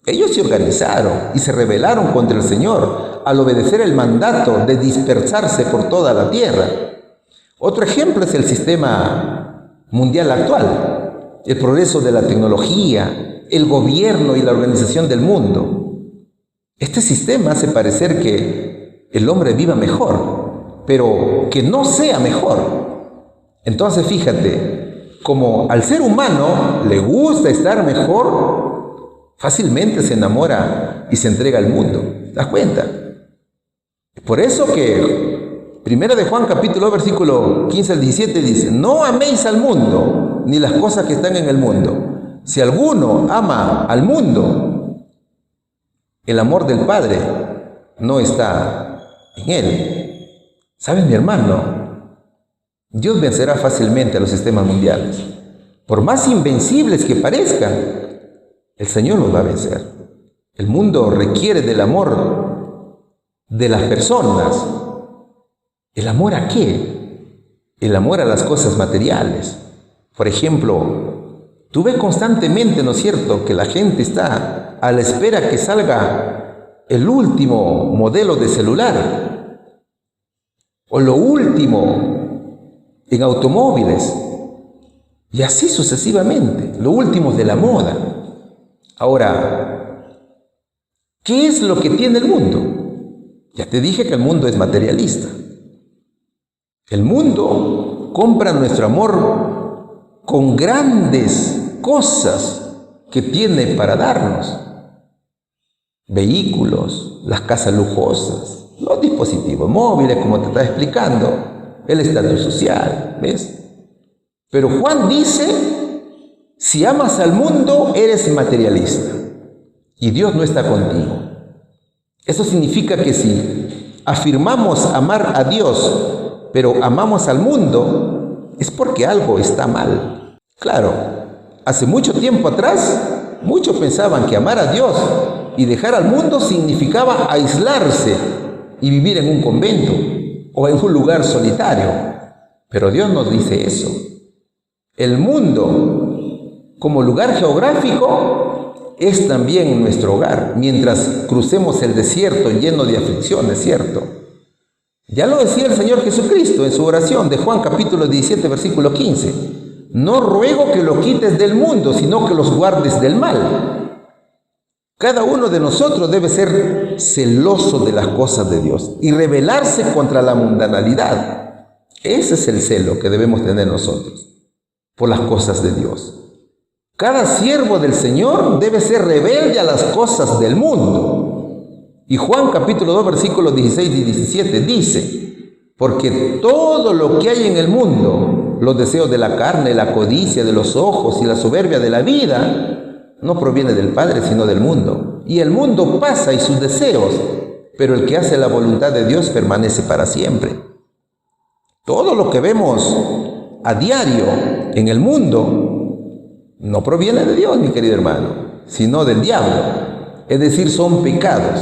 Ellos se organizaron y se rebelaron contra el Señor al obedecer el mandato de dispersarse por toda la tierra. Otro ejemplo es el sistema mundial actual, el progreso de la tecnología, el gobierno y la organización del mundo. Este sistema hace parecer que el hombre viva mejor, pero que no sea mejor. Entonces fíjate, como al ser humano le gusta estar mejor, fácilmente se enamora y se entrega al mundo. ¿Te das cuenta? Por eso que 1 de Juan capítulo 2, versículo 15 al 17 dice: no améis al mundo, ni las cosas que están en el mundo. Si alguno ama al mundo, el amor del Padre no está en él. ¿Sabes, mi hermano? Dios vencerá fácilmente a los sistemas mundiales. Por más invencibles que parezcan, el Señor los va a vencer. El mundo requiere del amor de las personas. ¿El amor a qué? El amor a las cosas materiales. Por ejemplo, tú ves constantemente, ¿no es cierto?, que la gente está a la espera que salga el último modelo de celular o lo último en automóviles y así sucesivamente, lo último de la moda. Ahora, ¿qué es lo que tiene el mundo? Ya te dije que el mundo es materialista. El mundo compra nuestro amor con grandes cosas que tiene para darnos. Vehículos, las casas lujosas, los dispositivos móviles, como te estaba explicando, el estatus social, ¿ves? Pero Juan dice: si amas al mundo, eres materialista y Dios no está contigo. Eso significa que si afirmamos amar a Dios, pero amamos al mundo, es porque algo está mal. Claro, hace mucho tiempo atrás, muchos pensaban que amar a Dios y dejar al mundo significaba aislarse y vivir en un convento o en un lugar solitario. Pero Dios nos dice eso. El mundo, como lugar geográfico, es también nuestro hogar, mientras crucemos el desierto lleno de aflicciones, ¿cierto? Ya lo decía el Señor Jesucristo en su oración de Juan capítulo 17, versículo 15. No ruego que lo quites del mundo, sino que los guardes del mal. Cada uno de nosotros debe ser celoso de las cosas de Dios y rebelarse contra la mundanalidad. Ese es el celo que debemos tener nosotros por las cosas de Dios. Cada siervo del Señor debe ser rebelde a las cosas del mundo. Y Juan capítulo 2, versículos 16 y 17 dice: porque todo lo que hay en el mundo, los deseos de la carne, la codicia de los ojos y la soberbia de la vida, no proviene del Padre, sino del mundo. Y el mundo pasa y sus deseos, pero el que hace la voluntad de Dios permanece para siempre. Todo lo que vemos a diario en el mundo no proviene de Dios, mi querido hermano, sino del diablo. Es decir, son pecados.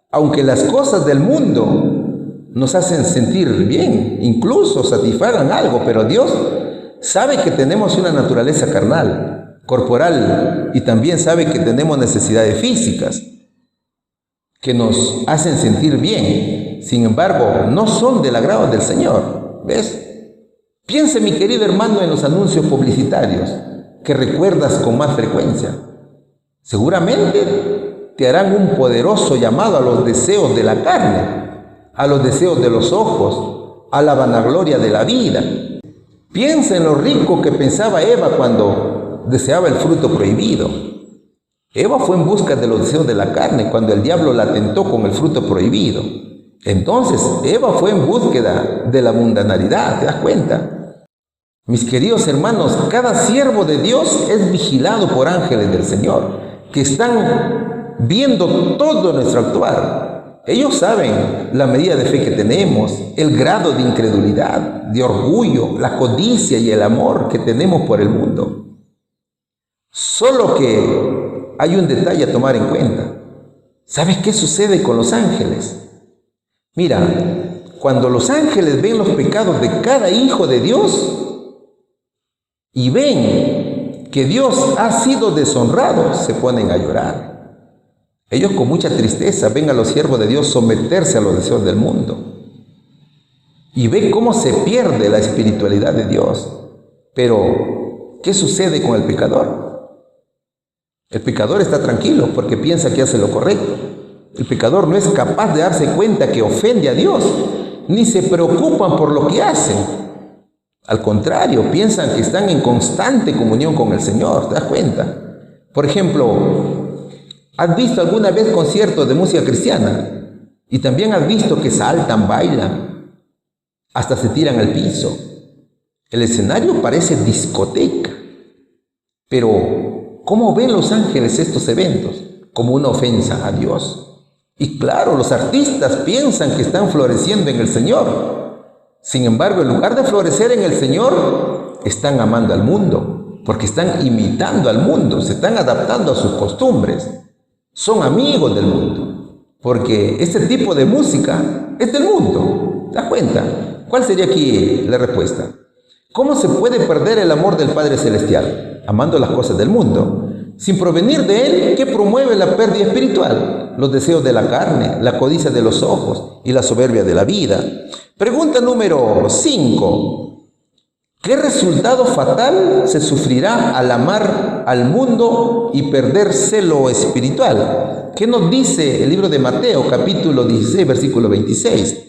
Aunque las cosas del mundo nos hacen sentir bien, incluso satisfagan algo, pero Dios sabe que tenemos una naturaleza carnal, corporal, y también sabe que tenemos necesidades físicas que nos hacen sentir bien. Sin embargo, no son del agrado del Señor. ¿Ves? Piense, mi querido hermano, en los anuncios publicitarios que recuerdas con más frecuencia. Seguramente te harán un poderoso llamado a los deseos de la carne, a los deseos de los ojos, a la vanagloria de la vida. Piensa en lo rico que pensaba Eva cuando deseaba el fruto prohibido. Eva fue en busca de los deseos de la carne cuando el diablo la tentó con el fruto prohibido. Entonces, Eva fue en búsqueda de la mundanalidad, ¿te das cuenta? Mis queridos hermanos, cada siervo de Dios es vigilado por ángeles del Señor, que están viendo todo nuestro actuar. Ellos saben la medida de fe que tenemos, el grado de incredulidad, de orgullo, la codicia y el amor que tenemos por el mundo. Solo que hay un detalle a tomar en cuenta. ¿Sabes qué sucede con los ángeles? Mira, cuando los ángeles ven los pecados de cada hijo de Dios y ven que Dios ha sido deshonrado, se ponen a llorar. Ellos con mucha tristeza ven a los siervos de Dios someterse a los deseos del mundo y ven cómo se pierde la espiritualidad de Dios. Pero, ¿qué sucede con el pecador? El pecador está tranquilo porque piensa que hace lo correcto. El pecador no es capaz de darse cuenta que ofende a Dios, ni se preocupan por lo que hacen. Al contrario, piensan que están en constante comunión con el Señor, ¿te das cuenta? Por ejemplo, ¿has visto alguna vez conciertos de música cristiana? Y también has visto que saltan, bailan, hasta se tiran al piso. El escenario parece discoteca. Pero, ¿cómo ven los ángeles estos eventos? Como una ofensa a Dios. Y claro, los artistas piensan que están floreciendo en el Señor. Sin embargo, en lugar de florecer en el Señor, están amando al mundo, porque están imitando al mundo, se están adaptando a sus costumbres. Son amigos del mundo, porque este tipo de música es del mundo. ¿Te das cuenta? ¿Cuál sería aquí la respuesta? ¿Cómo se puede perder el amor del Padre Celestial? Amando las cosas del mundo, sin provenir de Él, que promueve la pérdida espiritual, los deseos de la carne, la codicia de los ojos y la soberbia de la vida. Pregunta número 5. ¿Qué resultado fatal se sufrirá al amar al mundo y perderse lo espiritual? ¿Qué nos dice el libro de Mateo, capítulo 16, versículo 26?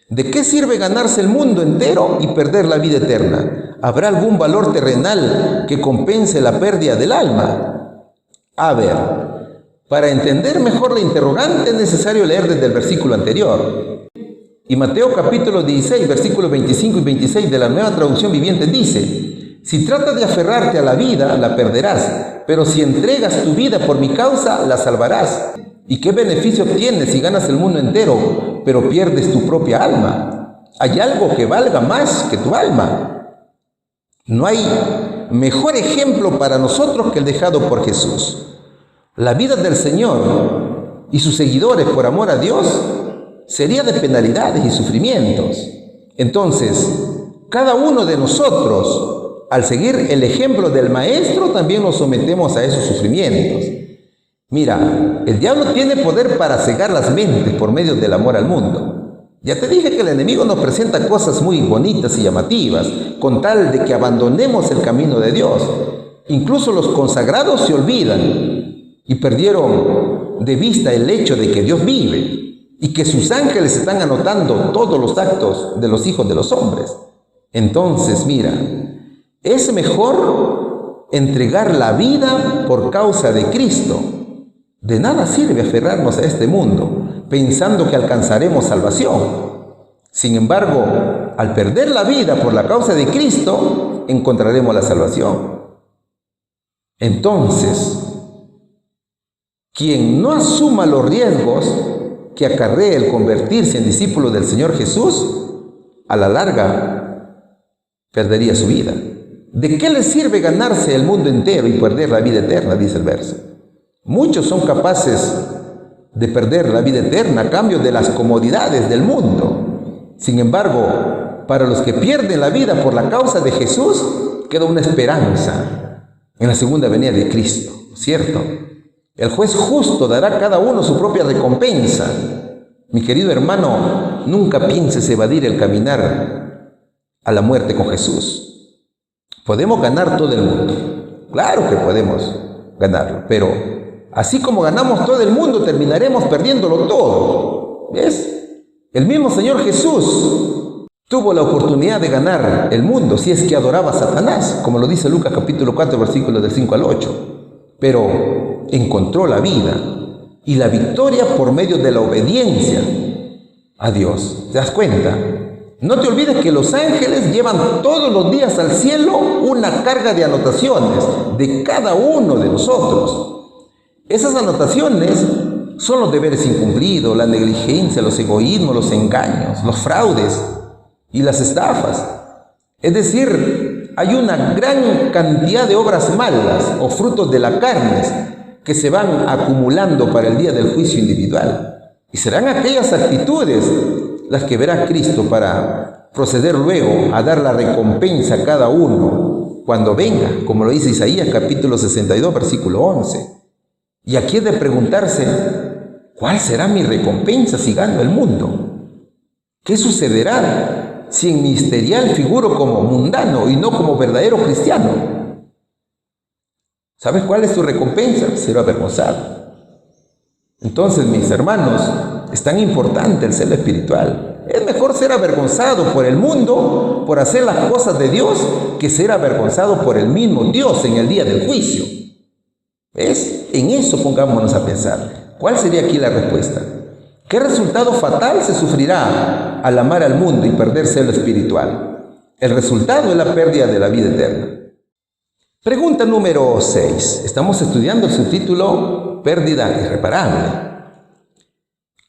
¿De qué sirve ganarse el mundo entero y perder la vida eterna? ¿Habrá algún valor terrenal que compense la pérdida del alma? A ver, para entender mejor la interrogante es necesario leer desde el versículo anterior. Y Mateo capítulo 16, versículos 25 y 26 de la Nueva Traducción Viviente dice: si tratas de aferrarte a la vida, la perderás, pero si entregas tu vida por mi causa, la salvarás. ¿Y qué beneficio tienes si ganas el mundo entero, pero pierdes tu propia alma? ¿Hay algo que valga más que tu alma? No hay mejor ejemplo para nosotros que el dejado por Jesús. La vida del Señor y sus seguidores por amor a Dios sería de penalidades y sufrimientos. Entonces, cada uno de nosotros, al seguir el ejemplo del Maestro, también nos sometemos a esos sufrimientos. Mira, el diablo tiene poder para cegar las mentes por medio del amor al mundo. Ya te dije que el enemigo nos presenta cosas muy bonitas y llamativas, con tal de que abandonemos el camino de Dios. Incluso los consagrados se olvidan y perdieron de vista el hecho de que Dios vive y que sus ángeles están anotando todos los actos de los hijos de los hombres. Entonces, mira, es mejor entregar la vida por causa de Cristo. De nada sirve aferrarnos a este mundo pensando que alcanzaremos salvación. Sin embargo, al perder la vida por la causa de Cristo, encontraremos la salvación. Entonces, quien no asuma los riesgos que acarrea el convertirse en discípulo del Señor Jesús, a la larga perdería su vida. ¿De qué le sirve ganarse el mundo entero y perder la vida eterna?, dice el verso. Muchos son capaces de perder la vida eterna a cambio de las comodidades del mundo. Sin embargo, para los que pierden la vida por la causa de Jesús, queda una esperanza en la segunda venida de Cristo, ¿cierto? El juez justo dará a cada uno su propia recompensa. Mi querido hermano, nunca pienses evadir el caminar a la muerte con Jesús. Podemos ganar todo el mundo. Claro que podemos ganarlo, pero así como ganamos todo el mundo, terminaremos perdiéndolo todo. ¿Ves? El mismo Señor Jesús tuvo la oportunidad de ganar el mundo si es que adoraba a Satanás, como lo dice Lucas capítulo 4, versículos del 5 al 8. Pero encontró la vida y la victoria por medio de la obediencia a Dios. ¿Te das cuenta? No te olvides que los ángeles llevan todos los días al cielo una carga de anotaciones de cada uno de nosotros. Esas anotaciones son los deberes incumplidos, la negligencia, los egoísmos, los engaños, los fraudes y las estafas. Es decir, hay una gran cantidad de obras malas o frutos de la carne que se van acumulando para el día del juicio individual. Y serán aquellas actitudes las que verá Cristo para proceder luego a dar la recompensa a cada uno cuando venga, como lo dice Isaías capítulo 62, versículo 11. Y aquí es de preguntarse, ¿cuál será mi recompensa si gano el mundo? ¿Qué sucederá si en ministerial figuro como mundano y no como verdadero cristiano? ¿Sabes cuál es tu recompensa? Ser avergonzado. Entonces, mis hermanos, es tan importante el celo espiritual. Es mejor ser avergonzado por el mundo, por hacer las cosas de Dios, que ser avergonzado por el mismo Dios en el día del juicio. ¿Ves? En eso pongámonos a pensar. ¿Cuál sería aquí la respuesta? ¿Qué resultado fatal se sufrirá al amar al mundo y perderse lo espiritual? El resultado es la pérdida de la vida eterna. Pregunta número 6. Estamos estudiando el subtítulo Pérdida irreparable.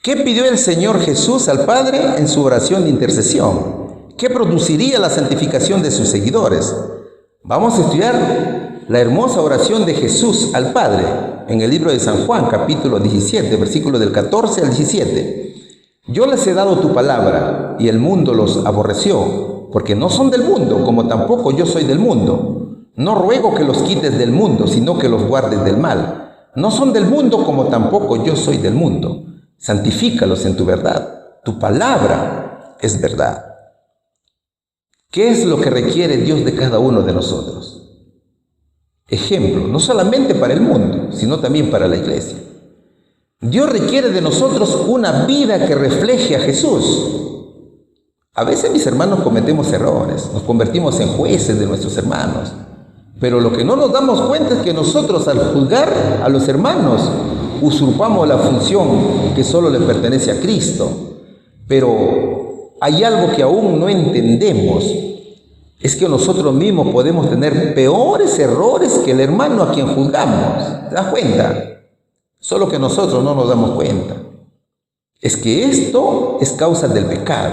¿Qué pidió el Señor Jesús al Padre en su oración de intercesión? ¿Qué produciría la santificación de sus seguidores? Vamos a estudiar la hermosa oración de Jesús al Padre en el libro de San Juan, capítulo 17, versículo del 14 al 17. Yo les he dado tu palabra y el mundo los aborreció, porque no son del mundo, como tampoco yo soy del mundo. No ruego que los quites del mundo, sino que los guardes del mal. No son del mundo, como tampoco yo soy del mundo. Santifícalos en tu verdad. Tu palabra es verdad. ¿Qué es lo que requiere Dios de cada uno de nosotros? Ejemplo, no solamente para el mundo, sino también para la iglesia. Dios requiere de nosotros una vida que refleje a Jesús. A veces, mis hermanos, cometemos errores, nos convertimos en jueces de nuestros hermanos. Pero lo que no nos damos cuenta es que nosotros, al juzgar a los hermanos, usurpamos la función que solo le pertenece a Cristo. Pero hay algo que aún no entendemos. Es que nosotros mismos podemos tener peores errores que el hermano a quien juzgamos. ¿Te das cuenta? Solo que nosotros no nos damos cuenta. Es que esto es causa del pecado.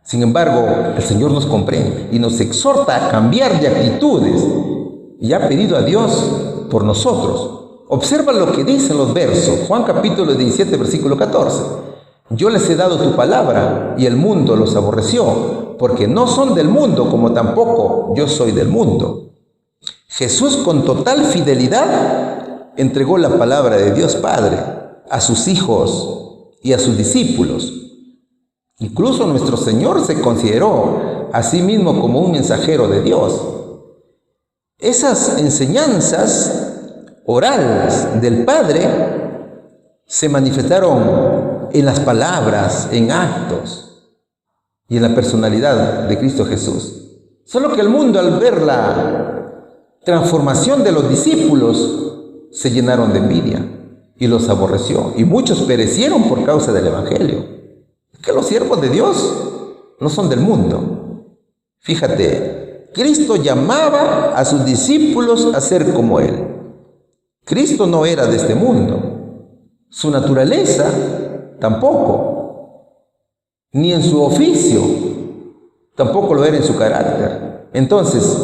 Sin embargo, el Señor nos comprende y nos exhorta a cambiar de actitudes. Y ha pedido a Dios por nosotros. Observa lo que dicen los versos. Juan capítulo 17, versículo 14. Yo les he dado tu palabra y el mundo los aborreció, porque no son del mundo, como tampoco yo soy del mundo. Jesús, con total fidelidad, entregó la palabra de Dios Padre a sus hijos y a sus discípulos. Incluso nuestro Señor se consideró a sí mismo como un mensajero de Dios. Esas enseñanzas orales del Padre se manifestaron en las palabras, en actos y en la personalidad de Cristo Jesús. Solo que el mundo, al ver la transformación de los discípulos, se llenaron de envidia y los aborreció. Y muchos perecieron por causa del Evangelio. Es que los siervos de Dios no son del mundo. Fíjate, Cristo llamaba a sus discípulos a ser como Él. Cristo no era de este mundo. Su naturaleza tampoco. Ni en su oficio. Tampoco lo era en su carácter. Entonces,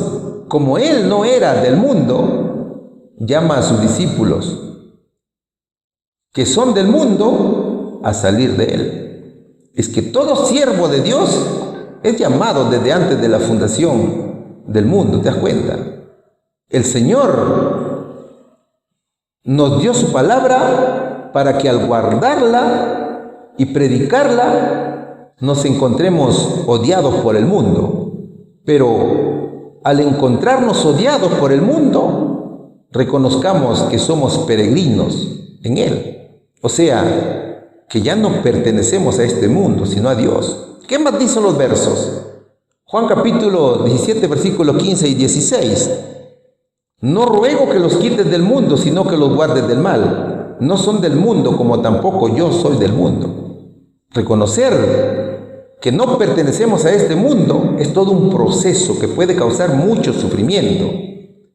como Él no era del mundo, llama a sus discípulos que son del mundo a salir de Él. es que todo siervo de Dios es llamado desde antes de la fundación del mundo, ¿te das cuenta? El Señor nos dio su palabra para que al guardarla y predicarla nos encontremos odiados por el mundo. Pero al encontrarnos odiados por el mundo, reconozcamos que somos peregrinos en él. O sea, que ya no pertenecemos a este mundo, sino a Dios. ¿Qué más dicen los versos? Juan capítulo 17, versículos 15 y 16. No ruego que los quites del mundo, sino que los guardes del mal. No son del mundo, como tampoco yo soy del mundo. Reconocer que no pertenecemos a este mundo es todo un proceso que puede causar mucho sufrimiento.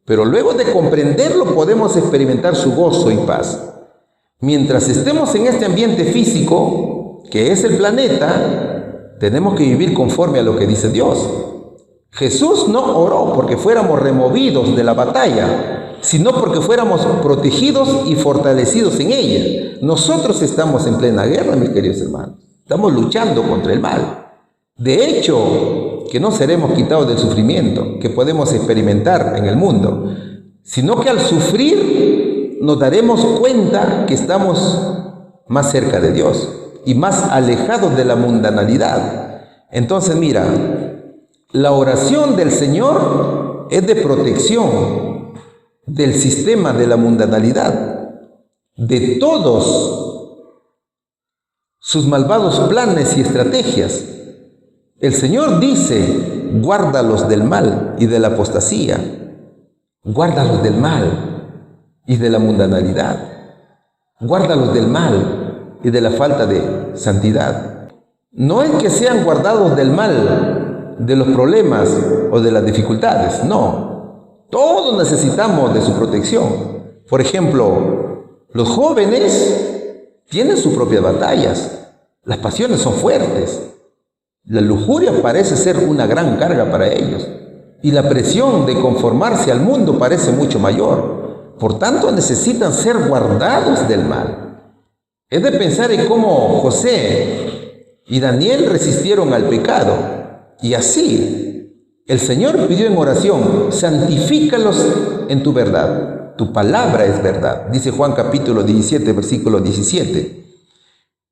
Pero luego de comprenderlo podemos experimentar su gozo y paz. Mientras estemos en este ambiente físico, que es el planeta, tenemos que vivir conforme a lo que dice Dios. Jesús no oró porque fuéramos removidos de la batalla, sino porque fuéramos protegidos y fortalecidos en ella. Nosotros estamos en plena guerra, mis queridos hermanos. Estamos luchando contra el mal. De hecho, que no seremos quitados del sufrimiento que podemos experimentar en el mundo, sino que al sufrir nos daremos cuenta que estamos más cerca de Dios y más alejados de la mundanalidad. Entonces, mira, la oración del Señor es de protección del sistema de la mundanalidad, de todos sus malvados planes y estrategias. El Señor dice, guárdalos del mal y de la apostasía, guárdalos del mal y de la mundanalidad, guárdalos del mal y de la falta de santidad. No es que sean guardados del mal, de los problemas o de las dificultades, no. Todos necesitamos de su protección. Por ejemplo, los jóvenes tienen sus propias batallas. Las pasiones son fuertes. La lujuria parece ser una gran carga para ellos. Y la presión de conformarse al mundo parece mucho mayor. Por tanto, necesitan ser guardados del mal. Es de pensar en cómo José y Daniel resistieron al pecado. Y así, el Señor pidió en oración, santifícalos en tu verdad. Tu palabra es verdad. Dice Juan capítulo 17, versículo 17.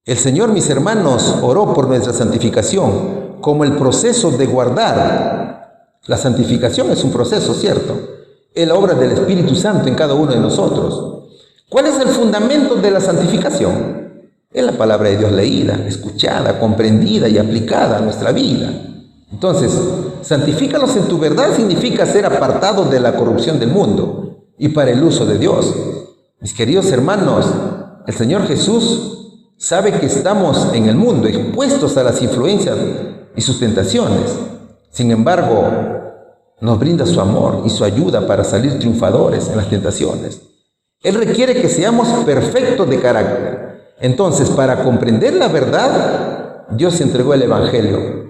El Señor, mis hermanos, oró por nuestra santificación como el proceso de guardar. La santificación es un proceso, ¿cierto? Es la obra del Espíritu Santo en cada uno de nosotros. ¿Cuál es el fundamento de la santificación? Es la palabra de Dios leída, escuchada, comprendida y aplicada a nuestra vida. Entonces, santifícalos en tu verdad significa ser apartados de la corrupción del mundo y para el uso de Dios. Mis queridos hermanos, el Señor Jesús sabe que estamos en el mundo expuestos a las influencias y sus tentaciones. Sin embargo, nos brinda su amor y su ayuda para salir triunfadores en las tentaciones. Él requiere que seamos perfectos de carácter. Entonces, para comprender la verdad, Dios entregó el Evangelio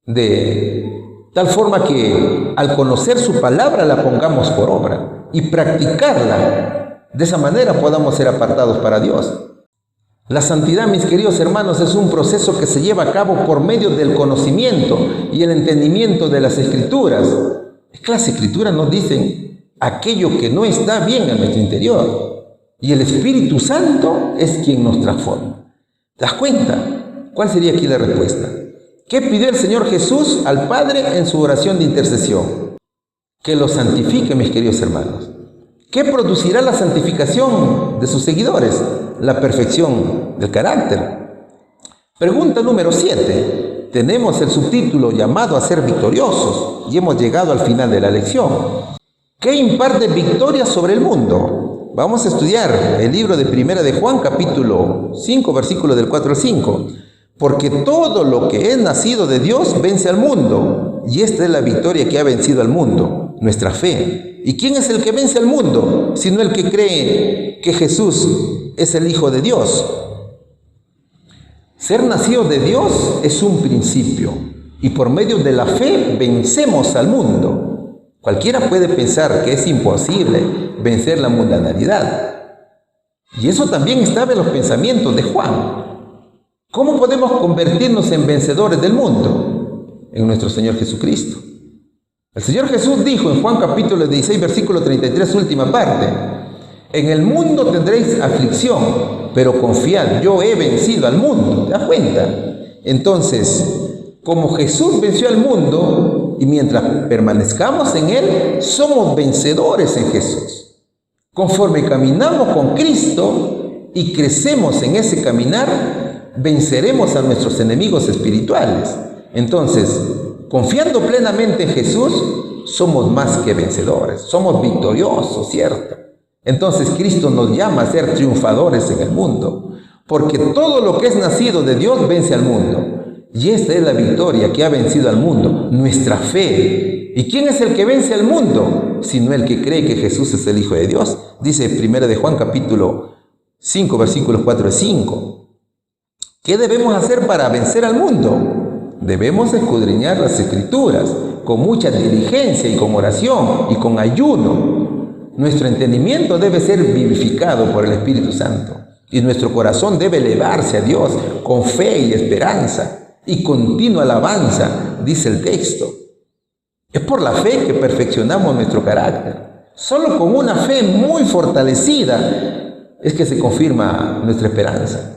de tal forma que al conocer su palabra la pongamos por obra y practicarla. De esa manera podamos ser apartados para Dios. La santidad, mis queridos hermanos, es un proceso que se lleva a cabo por medio del conocimiento y el entendimiento de las Escrituras. Es que las Escrituras nos dicen aquello que no está bien en nuestro interior. Y el Espíritu Santo es quien nos transforma. ¿Te das cuenta? ¿Cuál sería aquí la respuesta? ¿Qué pidió el Señor Jesús al Padre en su oración de intercesión? Que lo santifique, mis queridos hermanos. ¿Qué producirá la santificación de sus seguidores? La perfección del carácter. Pregunta número 7. Tenemos el subtítulo llamado a ser victoriosos y hemos llegado al final de la lección. ¿Qué imparte victoria sobre el mundo? Vamos a estudiar el libro de Primera de Juan, capítulo 5, versículos del 4 al 5. Porque todo lo que es nacido de Dios vence al mundo, y esta es la victoria que ha vencido al mundo, nuestra fe. ¿Y quién es el que vence al mundo? Sino el que cree que Jesús es el Hijo de Dios. Ser nacido de Dios es un principio, y por medio de la fe vencemos al mundo. Cualquiera puede pensar que es imposible vencer la mundanalidad. Y eso también estaba en los pensamientos de Juan. ¿Cómo podemos convertirnos en vencedores del mundo? En nuestro Señor Jesucristo. El Señor Jesús dijo en Juan capítulo 16, versículo 33, última parte: en el mundo tendréis aflicción, pero confiad, yo he vencido al mundo. ¿Te das cuenta? Entonces, como Jesús venció al mundo, y mientras permanezcamos en Él, somos vencedores en Jesús. Conforme caminamos con Cristo y crecemos en ese caminar, venceremos a nuestros enemigos espirituales. Entonces, confiando plenamente en Jesús, somos más que vencedores, somos victoriosos, ¿cierto? Entonces Cristo nos llama a ser triunfadores en el mundo, porque todo lo que es nacido de Dios vence al mundo. Y esta es la victoria que ha vencido al mundo, nuestra fe. ¿Y quién es el que vence al mundo? Sino el que cree que Jesús es el Hijo de Dios. Dice 1 de Juan capítulo 5, versículos 4 y 5. ¿Qué debemos hacer para vencer al mundo? Debemos escudriñar las Escrituras con mucha diligencia y con oración y con ayuno. Nuestro entendimiento debe ser vivificado por el Espíritu Santo y nuestro corazón debe elevarse a Dios con fe y esperanza y continua alabanza, dice el texto. Es por la fe que perfeccionamos nuestro carácter. Solo con una fe muy fortalecida es que se confirma nuestra esperanza.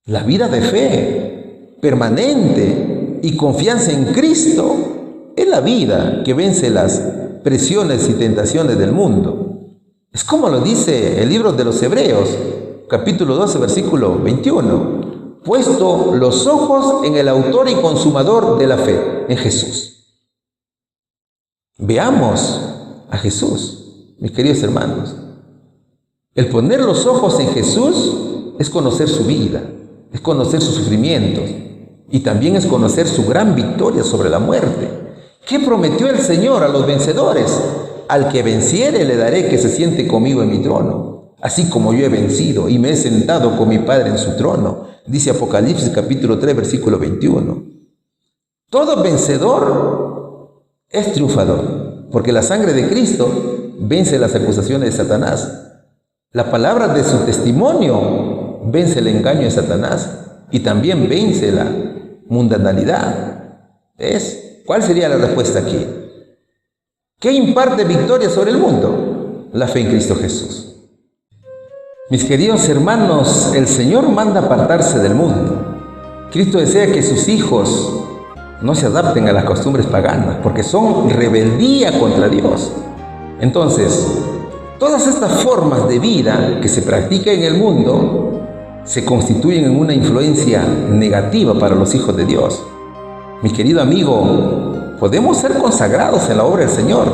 La vida de fe permanente y confianza en Cristo es la vida que vence las presiones y tentaciones del mundo. Es como lo dice el libro de los Hebreos, capítulo 12, versículo 21. Puesto los ojos en el autor y consumador de la fe, en Jesús. Veamos a Jesús, mis queridos hermanos. El poner los ojos en Jesús es conocer su vida, es conocer sus sufrimientos y también es conocer su gran victoria sobre la muerte. ¿Qué prometió el Señor a los vencedores? Al que venciere le daré que se siente conmigo en mi trono, así como yo he vencido y me he sentado con mi Padre en su trono, dice Apocalipsis capítulo 3, versículo 21. Todo vencedor es triunfador, porque la sangre de Cristo vence las acusaciones de Satanás. La palabra de su testimonio vence el engaño de Satanás y también vence la mundanalidad. ¿Ves? ¿Cuál sería la respuesta aquí? ¿Qué imparte victoria sobre el mundo? La fe en Cristo Jesús. Mis queridos hermanos, el Señor manda apartarse del mundo. Cristo desea que sus hijos no se adapten a las costumbres paganas, porque son rebeldía contra Dios. Entonces, todas estas formas de vida que se practican en el mundo se constituyen en una influencia negativa para los hijos de Dios. Mi querido amigo, podemos ser consagrados en la obra del Señor,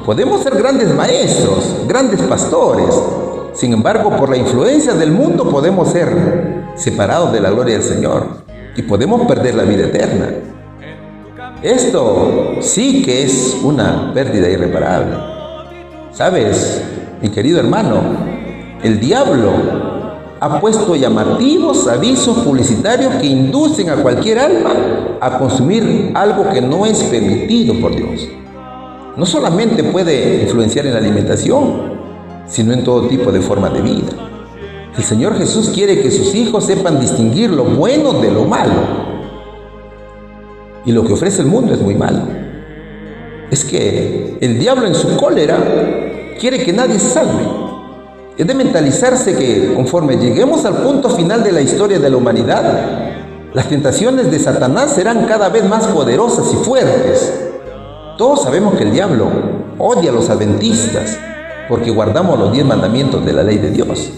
podemos ser grandes maestros, grandes pastores. Sin embargo, por la influencia del mundo podemos ser separados de la gloria del Señor y podemos perder la vida eterna. Esto sí que es una pérdida irreparable. ¿Sabes, mi querido hermano? El diablo ha puesto llamativos avisos publicitarios que inducen a cualquier alma a consumir algo que no es permitido por Dios. No solamente puede influenciar en la alimentación, sino en todo tipo de formas de vida. El Señor Jesús quiere que sus hijos sepan distinguir lo bueno de lo malo. Y lo que ofrece el mundo es muy malo. Es que el diablo en su cólera quiere que nadie se salve. Es de mentalizarse que conforme lleguemos al punto final de la historia de la humanidad, las tentaciones de Satanás serán cada vez más poderosas y fuertes. Todos sabemos que el diablo odia a los adventistas porque guardamos los 10 mandamientos de la ley de Dios.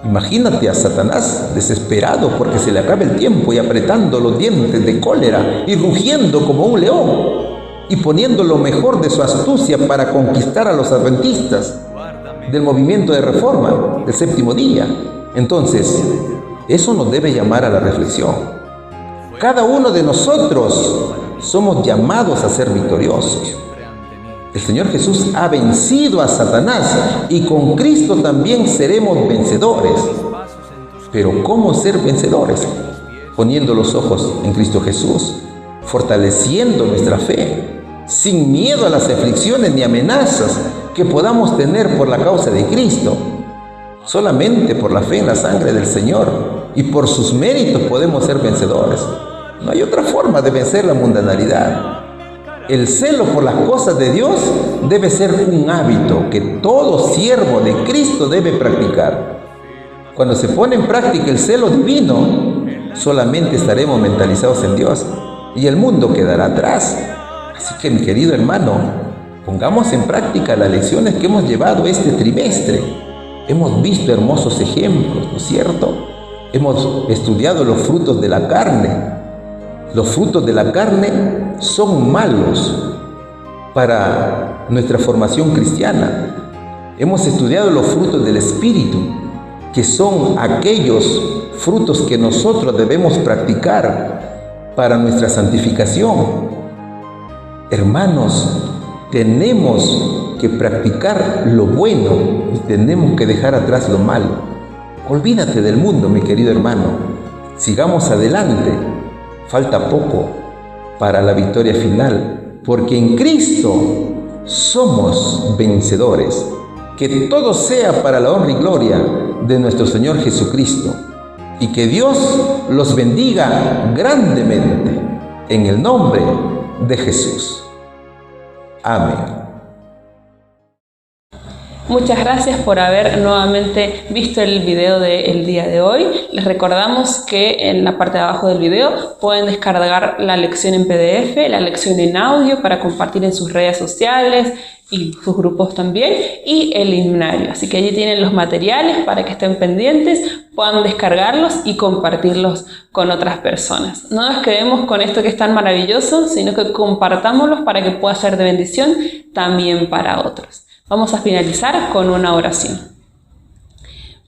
Imagínate a Satanás desesperado porque se le acabe el tiempo y apretando los dientes de cólera y rugiendo como un león y poniendo lo mejor de su astucia para conquistar a los adventistas del movimiento de reforma del séptimo día. Entonces, eso nos debe llamar a la reflexión. Cada uno de nosotros somos llamados a ser victoriosos. El Señor Jesús ha vencido a Satanás y con Cristo también seremos vencedores. Pero ¿cómo ser vencedores? Poniendo los ojos en Cristo Jesús, fortaleciendo nuestra fe, sin miedo a las aflicciones ni amenazas que podamos tener por la causa de Cristo. Solamente por la fe en la sangre del Señor y por sus méritos podemos ser vencedores. No hay otra forma de vencer la mundanalidad. El celo por las cosas de Dios debe ser un hábito que todo siervo de Cristo debe practicar. Cuando se pone en práctica el celo divino, solamente estaremos mentalizados en Dios y el mundo quedará atrás. Así que, mi querido hermano, pongamos en práctica las lecciones que hemos llevado este trimestre. Hemos visto hermosos ejemplos, ¿no es cierto? Hemos estudiado los frutos de la carne. Los frutos de la carne son malos para nuestra formación cristiana. Hemos estudiado los frutos del Espíritu, que son aquellos frutos que nosotros debemos practicar para nuestra santificación. Hermanos, tenemos que practicar lo bueno y tenemos que dejar atrás lo malo. Olvídate del mundo, mi querido hermano. Sigamos adelante. Falta poco para la victoria final, porque en Cristo somos vencedores. Que todo sea para la honra y gloria de nuestro Señor Jesucristo, y que Dios los bendiga grandemente en el nombre de Jesús. Amén. Muchas gracias por haber nuevamente visto el video del día de hoy. Les recordamos que en la parte de abajo del video pueden descargar la lección en PDF, la lección en audio para compartir en sus redes sociales y sus grupos también, y el himnario. Así que allí tienen los materiales para que estén pendientes, puedan descargarlos y compartirlos con otras personas. No nos quedemos con esto que es tan maravilloso, sino que compartámoslos para que pueda ser de bendición también para otros. Vamos a finalizar con una oración.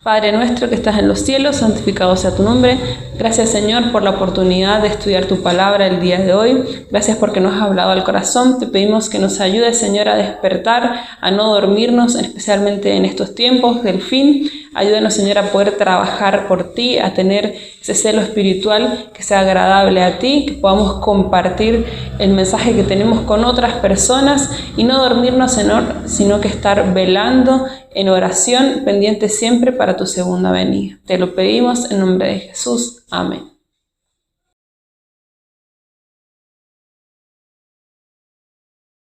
Padre nuestro que estás en los cielos, santificado sea tu nombre. Gracias, Señor, por la oportunidad de estudiar tu palabra el día de hoy. Gracias porque nos has hablado al corazón. Te pedimos que nos ayudes, Señor, a despertar, a no dormirnos, especialmente en estos tiempos del fin. Ayúdanos, Señor, a poder trabajar por ti, a tener ese celo espiritual que sea agradable a ti, que podamos compartir el mensaje que tenemos con otras personas y no dormirnos, Señor, sino que estar velando en oración, pendiente siempre para tu segunda venida. Te lo pedimos en nombre de Jesús. Amén.